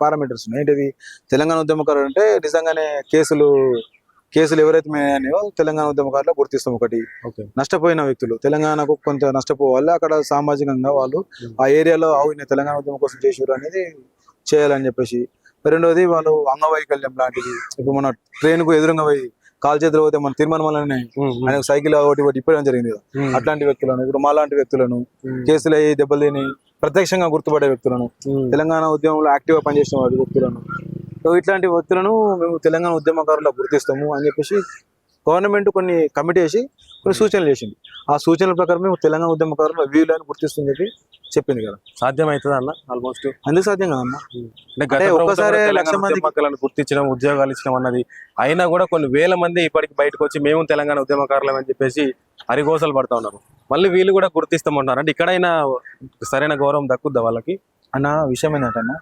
పారామీటర్స్ ఉన్నాయి. ఏంటిది? తెలంగాణ ఉద్యమకారుడు అంటే నిజంగానే కేసులు ఎవరైతే ఉన్నాయో తెలంగాణ ఉద్యమకారులు గుర్తిస్తాం. ఒకటి, నష్టపోయిన వ్యక్తులు, తెలంగాణకు కొంత నష్టపోవాలి, అక్కడ సామాజికంగా వాళ్ళు ఆ ఏరియాలో అవున తెలంగాణ ఉద్యమం కోసం చేసారు అనేది చేయాలని చెప్పేసి. రెండోది, వాళ్ళు అంగవైకల్యం లాంటిది. ఇప్పుడు మన ట్రైన్ కు ఎదురుగా పోయి కాల్ చేతులు పోతే మన తిరుమలనే ఆయన సైకిల్ ఒకటి ఇప్పడం జరిగింది కదా, అట్లాంటి వ్యక్తులను, ఇప్పుడు మాలాంటి వ్యక్తులను, కేసులు అయ్యి దెబ్బలు తిని ప్రత్యక్షంగా గుర్తుపడే వ్యక్తులను, తెలంగాణ ఉద్యమంలో యాక్టివ్ గా పనిచేసిన వారి వ్యక్తులను, ఇట్లాంటి వ్యక్తులను మేము తెలంగాణ ఉద్యమకారులు గుర్తిస్తాము అని చెప్పేసి గవర్నమెంట్ కొన్ని కమిటీ వేసి కొన్ని సూచనలు చేసింది. ఆ సూచనల ప్రకారం మేము తెలంగాణ ఉద్యమకారులు వీళ్ళని గుర్తిస్తుందని చెప్పి చెప్పింది కదా. సాధ్యమవుతుంది అన్న? ఆల్మోస్ట్ అందుకు సాధ్యం కదన్నా. అంటే ఒక్కసారి 1,00,000 మంది ఉద్యమకారులను గుర్తించడం, ఉద్యోగాలు ఇచ్చడం అన్నది అయినా కూడా కొన్ని వేల మంది ఇప్పటికి బయటకు వచ్చి మేము తెలంగాణ ఉద్యమకారులం అని చెప్పేసి హరిఘోషలు పడతా ఉన్నారు. మళ్ళీ వీళ్ళు కూడా గుర్తిస్తామంటున్నారు. అంటే ఇక్కడైనా సరైన గౌరవం దక్కుద్దా వాళ్ళకి అన్న? విషయం ఏంటంటే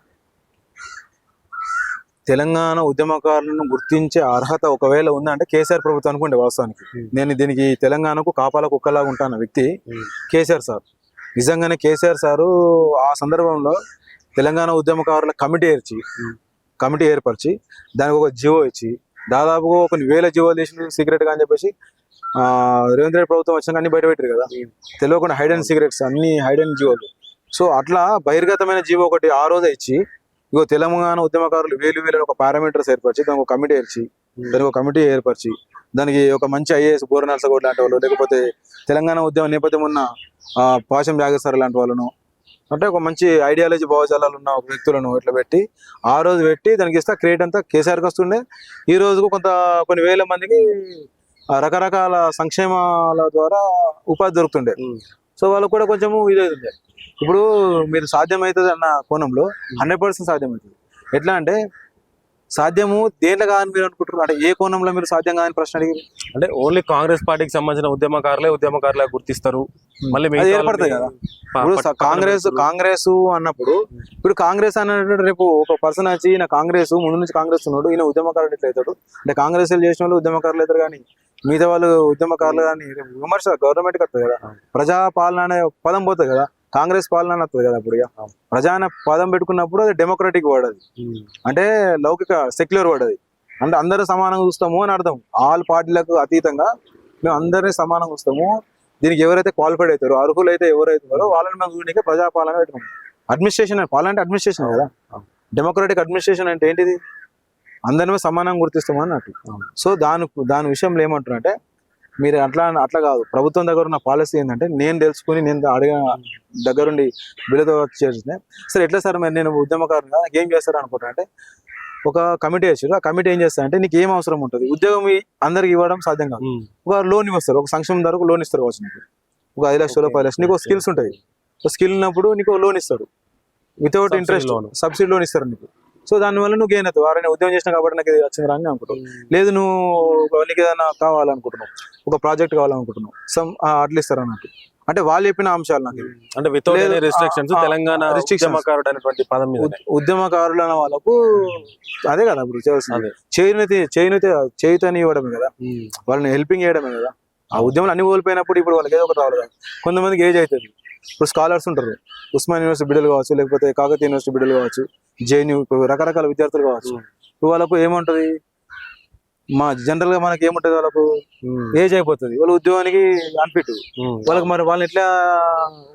తెలంగాణ ఉద్యమకారులను గుర్తించే అర్హత ఒకవేళ ఉందంటే కేసీఆర్ ప్రభుత్వానికి ఉండే. వాస్తవానికి నేను దీనికి తెలంగాణకు కాపాల కుక్కలాగా ఉంటాను వ్యక్తి కేసీఆర్ సార్. నిజంగానే కేసీఆర్ సారు ఆ సందర్భంలో తెలంగాణ ఉద్యమకారుల కమిటీ ఏర్పరిచి దానికి ఒక జీవో ఇచ్చి దాదాపుగా కొన్ని వేల జీవోలు తీసిన సీక్రెట్ గా అని చెప్పేసి రేవంత్ రెడ్డి ప్రభుత్వం వచ్చినాక అన్ని బయట పెట్టారు కదా, తెలియకుండా హైడ్ అండ్ సీక్రెట్స్ అన్ని హైడ్ అండ్ జీవోలు. సో అట్లా బహిర్గతమైన జీవో ఒకటి ఆ రోజే ఇచ్చి ఇగో తెలంగాణ ఉద్యమకారులు వేలు ఒక పారామీటర్స్ ఏర్పరిచి దానికి ఒక కమిటీ ఏర్పరిచి దానికి ఒక మంచి ఐఏఎస్ బూర నర్సగౌడ్ లాంటి వాళ్ళు, లేకపోతే తెలంగాణ ఉద్యమ నేపథ్యం ఉన్న పాశం జాగేశ్వర లాంటి వాళ్ళను, అంటే ఒక మంచి ఐడియాలజీ భావజాలాలు ఉన్న ఒక వ్యక్తులను ఇట్లా పెట్టి ఆ రోజు పెట్టి దానికి ఇస్తే క్రియేట్ అంతా కేసీఆర్కి వస్తుండే. ఈ రోజుకు కొన్ని వేల మందికి రకరకాల సంక్షేమాల ద్వారా ఉపాధి దొరుకుతుండే. సో వాళ్ళకు కూడా కొంచెము ఇదే ఉండే. ఇప్పుడు మీరు సాధ్యమవుతుంది అన్న కోణంలో 100% సాధ్యమవుతుంది. ఎట్లా అంటే సాధ్యము దేంట్లో కాదని మీరు అనుకుంటారు? అంటే ఏ కోణంలో మీరు సాధ్యం కాదని ప్రశ్న అడిగి? అంటే ఓన్లీ కాంగ్రెస్ పార్టీకి సంబంధించిన ఉద్యమకారులే గుర్తిస్తారు, మళ్ళీ ఏర్పడతాయి కదా. ఇప్పుడు కాంగ్రెస్ అన్నప్పుడు ఇప్పుడు కాంగ్రెస్ అన్నట్టు రేపు ఒక పర్సన్ వచ్చి ఈయన కాంగ్రెస్ ముందు నుంచి కాంగ్రెస్ ఉన్నాడు, ఈయన ఉద్యమకారుడు ఎట్లా అవుతాడు? అంటే కాంగ్రెస్ చేసిన వాళ్ళు ఉద్యమకారులు అవుతారు, కానీ మిగతా వాళ్ళు ఉద్యమకారులు కానీ విమర్శ గవర్నమెంట్ కి వస్తుంది కదా. ప్రజాపాలన అనే పదం పోతుంది కదా, కాంగ్రెస్ పాలన వస్తుంది కదా. అప్పుడు ప్రజా అనే పదం పెట్టుకున్నప్పుడు అది డెమోక్రటిక్ వర్డ్, అది అంటే లౌకిక సెక్యులర్ వర్డ్. అది అంటే అందరూ సమానంగా చూస్తాము అని అర్థం. ఆల్ పార్టీలకు అతీతంగా మేము అందరినీ సమానంగా చూస్తాము. దీనికి ఎవరైతే క్వాలిఫైడ్ అవుతారో, అర్హులైతే ఎవరైతారో వాళ్ళని మేము చూడడానికి ప్రజాపాలన పెట్టుకుంటాం. అడ్మినిస్ట్రేషన్ పాలన అంటే అడ్మినిస్ట్రేషన్ కదా. డెమోక్రటిక్ అడ్మినిస్ట్రేషన్ అంటే ఏంటిది? అందరినీ సమానంగా గుర్తిస్తాము అన్నట్టు. సో దాని విషయంలో ఏమంటున్నారంటే మీరు అట్లా కాదు. ప్రభుత్వం దగ్గర ఉన్న పాలసీ ఏంటంటే నేను తెలుసుకుని నేను అడిగిన దగ్గరుండి బిల్లుతో చేసిన సరే ఎట్లా సార్ మరి నేను ఉద్యమకారుగా ఏం చేస్తారు అనుకుంటా అంటే ఒక కమిటీ వేసారు. ఆ కమిటీ ఏం చేస్తారంటే నీకు ఏం అవసరం ఉంటుంది, ఉద్యోగం అందరికి ఇవ్వడం సాధ్యం కాదు, ఒక లోన్ ఇస్తారు, ఒక సంక్షేమం ధరకు లోన్ ఇస్తారు కావచ్చు. ఒక 5 లక్షలు 10 లక్షలు నీకు స్కిల్స్ ఉంటాయి. స్కిల్ ఉన్నప్పుడు నీకు లోన్ ఇస్తాడు without Subsidy interest, loan. Subsidy loan ఇస్తారు నీకు. సో దానివల్ల నువ్వు గెయిన్ అవుతావు. నేను ఉద్యోగం చేసినా కాబట్టి నాకు ఇది వచ్చింది అని అనుకుంటావు. లేదు నువ్వు నీకు ఏదైనా కావాలనుకుంటున్నావు, ఒక ప్రాజెక్ట్ కావాలనుకుంటున్నావు, అట్లా ఇస్తారు అన్నట్టు. అంటే వాళ్ళు చెప్పిన అంశాలు నాకు ఇవి. అంటే వితౌట్ లేదు, రెస్ట్రిక్షన్స్ తెలంగాణ restrictions. ఉద్యమకారుడు అనేటువంటి పదం మీద ఉద్యమకారులు అన్న వాళ్ళకు అదే కదా ఇప్పుడు చేయాల్సింది. అదే. చేయుతని ఇవ్వడమే కదా, వాళ్ళని హెల్పింగ్ చేయడమే కదా. ఆ ఉద్యమాలు అన్ని కోల్పోయినప్పుడు ఇప్పుడు వాళ్ళకి ఏదో ఒకటి రావాలి కదా. కొంతమందికి ఏజ్ అవుతుంది, ఇప్పుడు స్కాలర్స్ ఉంటారు, ఉస్మాన్ యూనివర్సిటీ బిడ్డలు కావచ్చు, లేకపోతే కాకతీయ యూనివర్సిటీ బిడ్డలు కావచ్చు, జేఎన్యూ రకరకాల విద్యార్థులు కావచ్చు. వాళ్ళకు ఏముంటది, మా జనరల్ గా మనకి ఏముంటది, వాళ్ళకు ఏజ్ అయిపోతుంది, వాళ్ళు ఉద్యోగానికి అన్ఫిట్. వాళ్ళకి మరి వాళ్ళని ఎట్లా,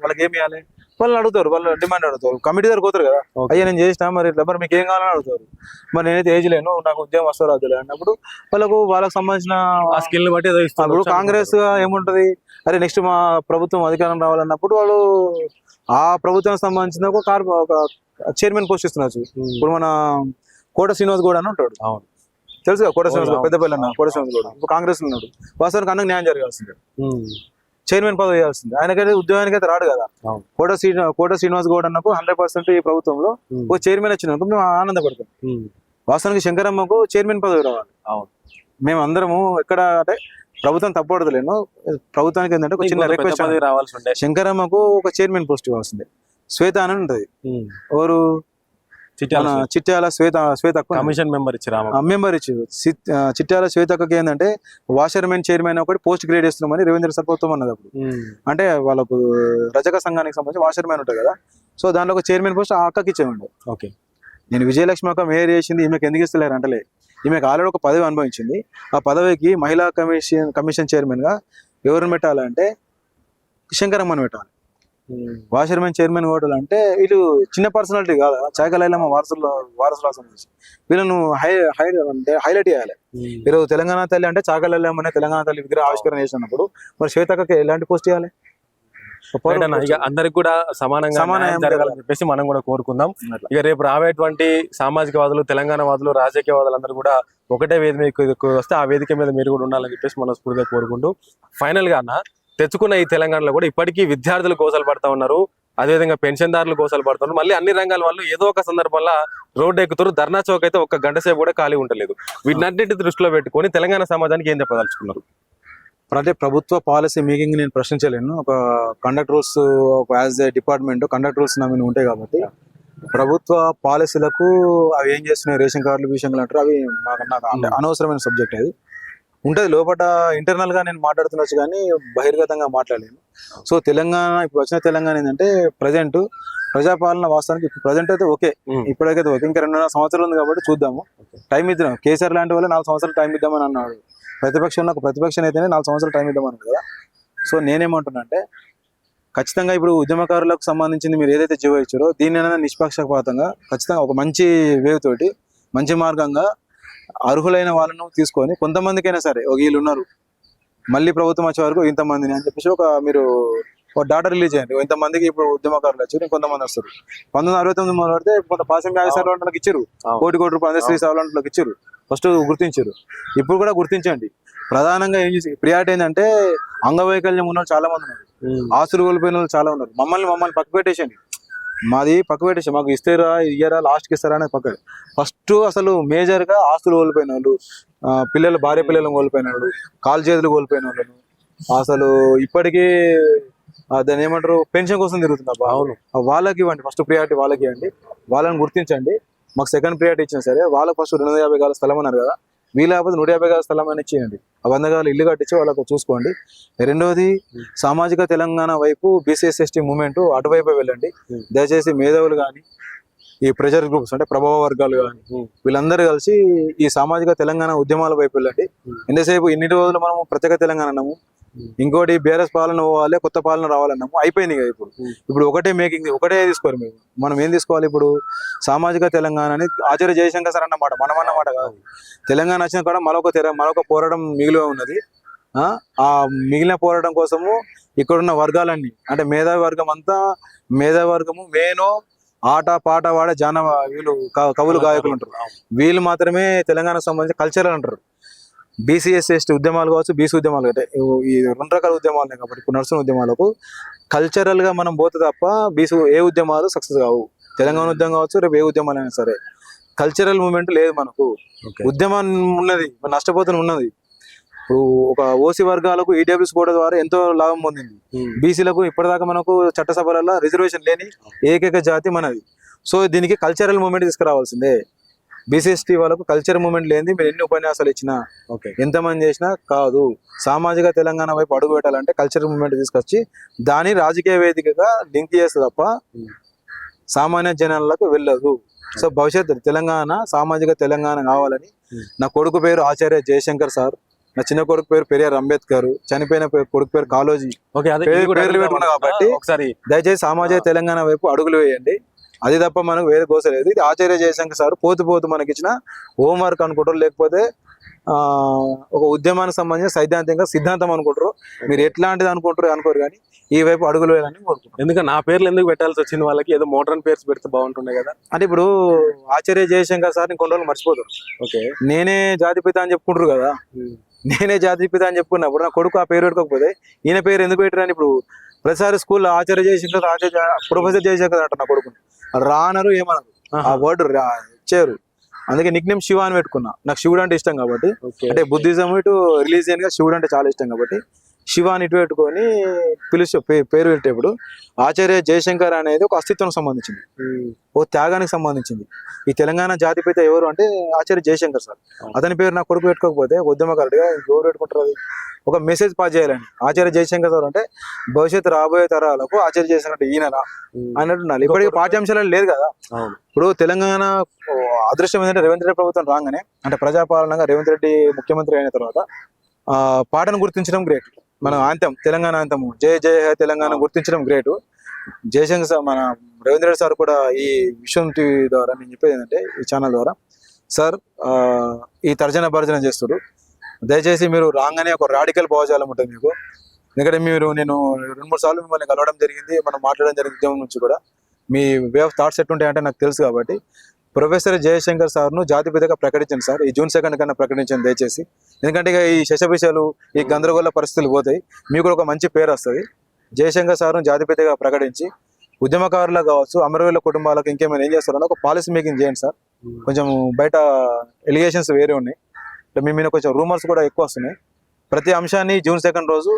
వాళ్ళకి ఏమి ఇవ్వాలి, వాళ్ళని అడుగుతారు, వాళ్ళు డిమాండ్ అడుగుతారు, కమిటీ దగ్గర పోతారు కదా. అయ్యా నేను చేసినా మరి ఇట్లా, మరి మీకు ఏం కావాలని అడుగుతారు. మరి నేనైతే ఏజ్ లేను, నాకు ఉద్యోగం వస్తా రాదులే అన్నప్పుడు వాళ్ళకి సంబంధించిన ఆ స్కిల్ బట్టి ఏదో ఇస్తారు. ఇప్పుడు కాంగ్రెస్ ఏముంటది, అరే నెక్స్ట్ మా ప్రభుత్వం అధికారం రావాలన్నప్పుడు వాళ్ళు ఆ ప్రభుత్వానికి సంబంధించిన ఒక చైర్మన్ పోస్ట్ ఇస్తున్నారు. ఇప్పుడు మన కోట శ్రీనివాస్ గౌడ్ అని ఉంటాడు, అవును తెలుసుగా, కోట శ్రీనివాస్ గౌడ్, పెద్దపల్లి అన్న కోట శ్రీనివాస్ గౌడ్ ఇప్పుడు కాంగ్రెస్ లో ఉన్నాడు. వాస్తవానికి అన్నకు న్యాయం జరగాల్సిందే, చైర్మన్ పదవి వేయాల్సిందే. ఆయనకైతే ఉద్యోగానికి అయితే రాడు కదా. కోట శ్రీనివాస్ గౌడ్ అన్నకు 100% ఈ ప్రభుత్వంలో ఓ చైర్మన్ వచ్చినందుకు మేము ఆనందపడతాం. వాస్తవానికి శంకరమ్మకు చైర్మన్ పదవి రావాలి. అవును, మేము అందరము ఎక్కడ అంటే ప్రభుత్వం తప్పడదులేను, ప్రభుత్వానికి ఏంటంటే ఒక చిన్న రిక్వెస్ట్ రావాల్సి ఉండే, శంకరమ్మకు ఒక చైర్మన్ పోస్ట్ ఇవ్వాల్సిందే. శ్వేత అని ఉంటది, ఎవరు చిట్యాల శ్వేత కమిషన్ మెంబర్ మెంబర్ ఇచ్చి చిట్యాల శ్వేతకి ఏంటంటే వాషర్మెన్ చైర్మన్ ఒకటి పోస్ట్ గ్రేడ్ ఇస్తున్నామని రవీంద్ర సర్పోత్తం అన్నది. అప్పుడు అంటే వాళ్ళకు రజక సంఘానికి సంబంధించి వాషర్మెన్ ఉంటాయి కదా, సో దాంట్లో ఒక చైర్మన్ పోస్ట్ ఆ అక్కకి ఇచ్చేయండి. ఓకే, నేను విజయలక్ష్మి అక్క మేయర్ చేసింది, ఈమెకు ఎందుకు ఇస్తలేరు అంటలే, ఈమెకు ఆల్రెడీ ఒక పదవి అనుభవించింది. ఆ పదవికి మహిళా కమిషన్ చైర్మన్ గా ఎవరిని పెట్టాలంటే శంకరమ్మని పెట్టాలి. వాషర్మెన్ చైర్మన్ ఓటాలంటే వీళ్ళు చిన్న పర్సనాలిటీ కాదా, చాకలైలమ్మ వారసుల సంబంధించి వీళ్ళను హైలైట్ చేయాలి. ఈరోజు తెలంగాణ తల్లి అంటే చాకలైలమ్మనే తెలంగాణ తల్లి విగ్రహ ఆవిష్కరణ చేసినప్పుడు మరి శ్వేతక్కకి ఎలాంటి పోస్ట్ ఇవ్వాలి? అందరికి కూడా సమానంగా జరగాలని చెప్పేసి మనం కూడా కోరుకుందాం. ఇక రేపు రాబోయేటువంటి సామాజికవాదులు, తెలంగాణ వాదులు, రాజకీయవాదులు అందరూ కూడా ఒకటే వేదిక మీద వస్తే ఆ వేదిక మీద మీరు కూడా ఉండాలని చెప్పేసి మనస్ఫూర్తిగా కోరుకుంటూ, ఫైనల్ గా తెచ్చుకున్న ఈ తెలంగాణలో కూడా ఇప్పటికీ విద్యార్థులు గోసలు పడతా ఉన్నారు, అదేవిధంగా పెన్షన్దారులు గోసలు పడుతున్నారు, మళ్ళీ అన్ని రంగాల వాళ్ళు ఏదో ఒక సందర్భంలో రోడ్డు ఎక్కుతారు. ధర్నా చౌక్ అయితే ఒక్క గంట సేపు కూడా ఖాళీ ఉండలేదు. వీటినన్నింటి దృష్టిలో పెట్టుకొని తెలంగాణ సమాజానికి ఏం చెప్పదలుచుకున్నారు? అంటే ప్రభుత్వ పాలసీ మేకింగ్ నేను ప్రశ్నించలేను. ఒక conduct rules as a department conduct rules నా మీద ఉంటాయి కాబట్టి ప్రభుత్వ పాలసీలకు అవి ఏం చేస్తున్నాయి, రేషన్ కార్డుల విషయంలో అంటారు, అవి నాకు అంటే అనవసరమైన సబ్జెక్ట్ అది ఉంటుంది. లోపల ఇంటర్నల్ గా నేను మాట్లాడుతుండొచ్చు కానీ బహిర్గతంగా మాట్లాడలేను. సో తెలంగాణ ఇప్పుడు వచ్చిన తెలంగాణ ఏంటంటే ప్రజెంట్ ప్రజాపాలన వాస్తవానికి ప్రజెంట్ అయితే ఓకే, ఇప్పటికైతే ఓకే. ఇంకా 2.5 సంవత్సరాలు ఉంది కాబట్టి చూద్దాము, టైం ఇద్దాం. కేసీఆర్ లాంటి వాళ్ళు 4 సంవత్సరాలు టైం ఇద్దామని అన్నాడు. ప్రతిపక్షం అయితేనే 4 సంవత్సరాలు టైం ఇద్దామన్నాడు కదా. సో నేనేమంటున్నా అంటే ఖచ్చితంగా ఇప్పుడు ఉద్యమకారులకు సంబంధించింది మీరు ఏదైతే జీవో ఇచ్చారో దీన్ని నిష్పక్షపాతంగా ఖచ్చితంగా ఒక మంచి వేవ్ తోటి మంచి మార్గంగా అర్హులైన వాళ్ళను తీసుకొని కొంతమందికైనా సరే వీళ్ళు ఉన్నారు మళ్ళీ ప్రభుత్వం వచ్చే వరకు ఇంతమందిని అని చెప్పేసి మీరు ఒక డాటా రిలీజ్ చేయండి. ఇంతమందికి ఇప్పుడు ఉద్యమకారులు వచ్చారు, కొంతమంది వస్తారు. 1969 మొదలెడితే కొంత పాసింగ్ ఆఫీసర్ వాళ్ళకి ఇచ్చారు, కోటి రూపాయలు శ్రీ సవలంట్లోకి ఇచ్చారు, ఫస్ట్ గుర్తించారు. ఇప్పుడు కూడా గుర్తించండి. ప్రధానంగా ఏం చేసి ప్రియారిటీ ఏంటంటే అంగవైకల్యం ఉన్న చాలా మంది ఉన్నారు, ఆస్తులు కోల్పోయిన వాళ్ళు చాలా ఉన్నారు. మమ్మల్ని పక్క పెట్టేసేయండి, మాది పక్క పెట్టేసి మాకు ఇస్తారా ఇయ్యారా లాస్ట్కి ఇస్తారా అనేది పక్క. ఫస్ట్ అసలు మేజర్ గా ఆస్తులు కోల్పోయిన వాళ్ళు, భార్య పిల్లలను కోల్పోయిన వాళ్ళు, కాలు చేతులు కోల్పోయిన వాళ్ళను, అసలు ఇప్పటికీ దాన్ని ఏమంటారు పెన్షన్ కోసం తిరుగుతున్నారు. అవును, వాళ్ళకి ఇవ్వండి, ఫస్ట్ ప్రియారిటీ వాళ్ళకి ఇవ్వండి, వాళ్ళని గుర్తించండి. మాకు సెకండ్ ప్రియారిటీ ఇచ్చినా సరే వాళ్ళకి ఫస్ట్ 250 గజాల స్థలం అన్నారు కదా, వీలకపోతే 150 గజాల స్థలం అని ఇచ్చేయండి. 100 గజాలు ఇల్లు కట్టించి వాళ్ళకు చూసుకోండి. రెండవది సామాజిక తెలంగాణ వైపు BCS/ST మూవ్మెంట్ అటువైపు వెళ్ళండి. దయచేసి మేధావులు కానీ ఈ ప్రెషర్ గ్రూప్స్ అంటే ప్రభావ వర్గాలు కానీ వీళ్ళందరూ కలిసి ఈ సామాజిక తెలంగాణ ఉద్యమాల వైపు వెళ్ళండి. ఎంతసేపు ఇన్ని రోజులు మనం ప్రత్యేక తెలంగాణ అన్నాము, ఇంకోటి బీఆర్ఎస్ పాలన పోవాలి, కొత్త పాలన రావాలన్నాము, అయిపోయింది కదా. ఇప్పుడు ఒకటే మేకింగ్, ఒకటే తీసుకోరు మేము. మనం ఏం తీసుకోవాలి ఇప్పుడు? సామాజిక తెలంగాణ అని ఆచార్య జయశంకర్ సార్ అన్నమాట, మనమన్నమాట కాదు. తెలంగాణ వచ్చిన కూడా మరొక పోరాటం మిగిలి ఉన్నది. ఆ మిగిలిన పోరాటం కోసము ఇక్కడున్న వర్గాలన్నీ అంటే మేధావి వర్గం అంతా, మేధావి వర్గము మేనో ఆట పాట వాడే వీళ్ళు కవులు గాయకులు ఉంటారు, వీళ్ళు మాత్రమే తెలంగాణకు సంబంధించి కల్చరల్ అంటారు. బీసీ ఎస్సీ ఎస్టీ ఉద్యమాలు కావచ్చు, బీసీ ఉద్యమాలు అంటే ఈ 2 రకాల ఉద్యమాలు ఉన్నాయి కాబట్టి ఇప్పుడు నడుస్తున్న ఉద్యమాలకు కల్చరల్గా మనం పోతే తప్ప బీసీ ఏ ఉద్యమాలు సక్సెస్ కావు. తెలంగాణ ఉద్యమం కావచ్చు, రేపు ఏ ఉద్యమాలు అయినా సరే కల్చరల్ మూమెంట్ లేదు మనకు. ఉద్యమం ఉన్నది, నష్టపోతున్న ఉన్నది. ఇప్పుడు ఒక ఓసీ వర్గాలకు ఈడబ్ల్యూఎస్ కోట ద్వారా ఎంతో లాభం పొందింది. బీసీలకు ఇప్పటిదాకా మనకు చట్టసభలలో రిజర్వేషన్ లేని ఏకైక జాతి మనది. సో దీనికి కల్చరల్ మూమెంట్ తీసుకురావాల్సిందే. బీసీఎస్టీ వాళ్ళకు కల్చర్ మూమెంట్ లేనిది మీరు ఎన్ని ఉపన్యాసాలు ఇచ్చినా ఎంతమంది చేసినా కాదు. సామాజిక తెలంగాణ వైపు అడుగు పెట్టాలంటే కల్చరల్ మూమెంట్ తీసుకొచ్చి దాని రాజకీయ వేదికగా లింక్ చేస్తే తప్ప సామాన్య జనాలకు వెళ్ళదు. సో భవిష్యత్తు తెలంగాణ సామాజిక తెలంగాణ కావాలని నా కొడుకు పేరు ఆచార్య జయశంకర్ సార్, నా చిన్న కొడుకు పేరు పెరియార్ అంబేద్కర్, చనిపోయిన కొడుకు పేరు కాళోజీ పేర్లు పెట్టుకున్నా కాబట్టి దయచేసి సామాజిక తెలంగాణ వైపు అడుగులు వేయండి. అది తప్ప మనకు వేరే గోస లేదు. ఇది ఆచార్య జయశంకర్ సార్ పోతూ మనకి ఇచ్చిన హోంవర్క్ అనుకుంటారు, లేకపోతే ఒక ఉద్యమానికి సంబంధించిన సైద్ధాంతిక సిద్ధాంతం అనుకుంటారు. మీరు ఎట్లాంటిది అనుకోరు కానీ ఈ వైపు అడుగులు వేయాలని కోరుకుంటారు. ఎందుకంటే నా పేర్లు ఎందుకు పెట్టాల్సి వచ్చింది వాళ్ళకి? ఏదో మోడర్న్ పేర్స్ పెడితే బాగుంటుండే కదా. అంటే ఇప్పుడు ఆచార్య జయశంకర్ సార్ కొన్ని రోజులు మర్చిపోతారు. నేనే జాతిపిత అని చెప్పుకుంటారు కదా, నేనే జాతిపిత అని చెప్పుకున్నప్పుడు నా కొడుకు ఆ పేరు పెట్టుకోకపోతే ఈయన పేరు ఎందుకు పెట్టారని ఇప్పుడు ప్రతిసారి స్కూల్లో ఆచార్య జయశంకర్ ప్రొఫెసర్ జయశంకర్ అంటారు నా కొడుకుని. రానరు ఏమనరు, ఆ వర్డ్ ఇచ్చారు. అందుకే నిక్ నేమ్ శివ అని పెట్టుకున్నా. నాకు శివుడు అంటే ఇష్టం కాబట్టి, అంటే బుద్ధిజం ఇటు రిలీజియన్ గా శివుడు అంటే చాలా ఇష్టం కాబట్టి శివ అని ఇటు పెట్టుకొని పేరు పెట్టేప్పుడు ఆచార్య జయశంకర్ అనేది ఒక అస్తిత్వం సంబంధించింది, ఓ త్యాగానికి సంబంధించింది. ఈ తెలంగాణ జాతిపిత ఎవరు అంటే ఆచార్య జయశంకర్ సార్. అతని పేరు నా కొడుకు పెట్టుకోకపోతే ఉద్యమకారుడిగా ఎవరు పెట్టుకుంటారు? అది ఒక మెసేజ్ పాస్ చేయాలని. ఆచార్య జయశంకర్ సార్ అంటే భవిష్యత్తు రాబోయే తరాలకు ఆచార్య జయశంకర్ అంటే ఈయనరా అన్నట్టు. ఇప్పటికీ పాఠ్యాంశాలు లేదు కదా. ఇప్పుడు తెలంగాణ అదృష్టం ఏంటంటే రేవంత్ రెడ్డి ప్రభుత్వం రాగానే, అంటే ప్రజాపాలనగా రేవంత్ రెడ్డి ముఖ్యమంత్రి అయిన తర్వాత పాటను గుర్తించడం గ్రేట్. మన ఆంతం తెలంగాణ ఆంతం జయ జయ తెలంగాణ గుర్తించడం గ్రేట్. జయశంకర్ సార్, మన రేవంత్ రెడ్డి సార్ కూడా ఈ విశ్వం టీవీ ద్వారా నేను చెప్పేది ఏంటంటే, ఈ ఛానల్ ద్వారా సార్ ఈ తర్జన భర్జన చేస్తారు. దయచేసి మీరు రాగానే ఒక రాడికల్ భావజాలం ఉంటుంది మీకు. ఎందుకంటే నేను 2-3 సార్లు మిమ్మల్ని కలవడం జరిగింది, మనం మాట్లాడడం జరిగింది ఉద్యమం నుంచి కూడా. మీ వే ఆఫ్ థాట్స్ ఎట్లుంటాయంటే నాకు తెలుసు కాబట్టి ప్రొఫెసర్ జయశంకర్ సార్ను జాతిపితగా ప్రకటించండి సార్. ఈ జూన్ 2 కన్నా ప్రకటించండి దయచేసి. ఎందుకంటే ఇక ఈ శశభిషాలు, ఈ గందరగోళ పరిస్థితులు పోతాయి, మీకు కూడా ఒక మంచి పేరు వస్తుంది. జయశంకర్ సార్ను జాతిపితగా ప్రకటించి ఉద్యమకారులకు కావచ్చు, అమరవీరుల కుటుంబాలకు ఇంకేమైనా ఏం చేస్తారని ఒక పాలసీ మేకింగ్ చేయండి సార్. కొంచెం బయట ఎలిగేషన్స్ వేరే ఉన్నాయి, మీ మీద కొంచెం రూమర్స్ కూడా ఎక్కువ వస్తున్నాయి. ప్రతి అంశాన్ని జూన్ 2 రోజు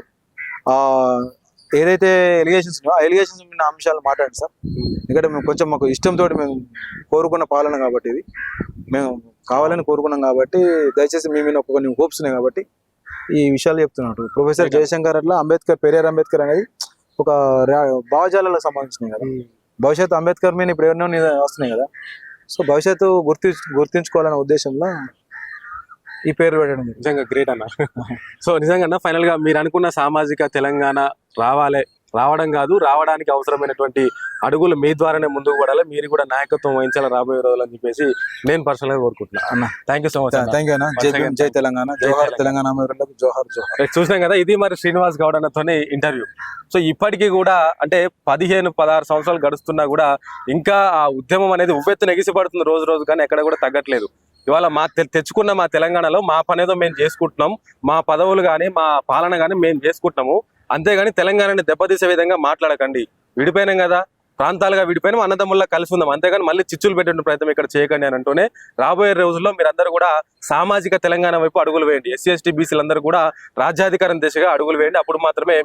ఏదైతే ఎలిగేషన్స్ ఉన్నాయో ఆ ఎలిగేషన్స్ ఉన్న అంశాలు మాట్లాడండి సార్. ఎందుకంటే మేము కొంచెం మాకు ఇష్టంతో మేము కోరుకున్న పాలన కాబట్టి, ఇది మేము కావాలని కోరుకున్నాం కాబట్టి దయచేసి మీ మీద కొన్ని హోప్స్ ఉన్నాయి కాబట్టి ఈ విషయాలు చెప్తున్నట్టు. ప్రొఫెసర్ జయశంకర్ అట్లా అంబేద్కర్, పెరియార్ అంబేద్కర్ అనేది ఒక భావజాలకు సంబంధించినవి కదా. భవిష్యత్తు అంబేద్కర్ మీద ఇప్పుడు ఎన్నో వస్తున్నాయి కదా. సో భవిష్యత్తు గుర్తించుకోవాలనే ఉద్దేశంలో ఈ పేరు పెట్టడం నిజంగా గ్రేట్ అన్న. సో నిజంగా ఫైనల్ గా మీరు అనుకున్న సామాజిక తెలంగాణ రావడం కాదు, రావడానికి అవసరమైనటువంటి అడుగులు మీ ద్వారానే ముందుకు పడాలి. మీరు కూడా నాయకత్వం వహించాలి రాబోయే రోజులు అని చెప్పేసి నేను పర్సనల్ గా కోరుకుంటున్నాను అన్న. Thank you so much. Thank you అన్న. జై తెలంగాణ, జోహార్ తెలంగాణ, జోహార్ జోహార్. చూసినాం కదా, ఇది మరి శ్రీనివాస్ గౌడ్ అన్నతోనే ఇంటర్వ్యూ. సో ఇప్పటికీ కూడా అంటే 15-16 సంవత్సరాలు గడుస్తున్నా కూడా ఇంకా ఆ ఉద్యమం అనేది ఉవ్వెత్తున ఎగిసిపడుతుంది రోజు రోజు, కానీ ఎక్కడ కూడా తగ్గట్లేదు. ఇవాళ తెచ్చుకున్న మా తెలంగాణలో మా పనేదో మేము చేసుకుంటున్నాం, మా పదవులు కానీ మా పాలన కానీ మేము చేసుకుంటున్నాము. అంతేగాని తెలంగాణని దెబ్బతీసే విధంగా మాట్లాడకండి. విడిపోయినాం కదా, ప్రాంతాలుగా విడిపోయినాం, అన్నదమ్ముల్లా కలిసి ఉందాం. అంతేగాని మళ్ళీ చిచ్చులు పెట్టే ప్రయత్నం ఇక్కడ చేయకండి అని అంటూనే రాబోయే రోజుల్లో మీరందరూ కూడా సామాజిక తెలంగాణ వైపు అడుగులు వేయండి. ఎస్సీ ఎస్టీ బీసీలందరూ కూడా రాజ్యాధికారం దిశగా అడుగులు వేయండి. అప్పుడు మాత్రమే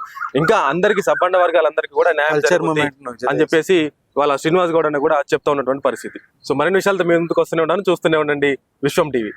ఇంకా అందరికీ సబ్బండ వర్గాలందరికీ కూడా న్యాయం జరుగుతుంది అని చెప్పేసి వాళ్ళ శ్రీనివాస్ గౌడ్ అని కూడా చెప్తా ఉన్నటువంటి పరిస్థితి. సో మరిన్ని విషయాలతో మీ ముందుకు వస్తూనే ఉంటాను. చూస్తూనే ఉండండి విశ్వం టీవీ.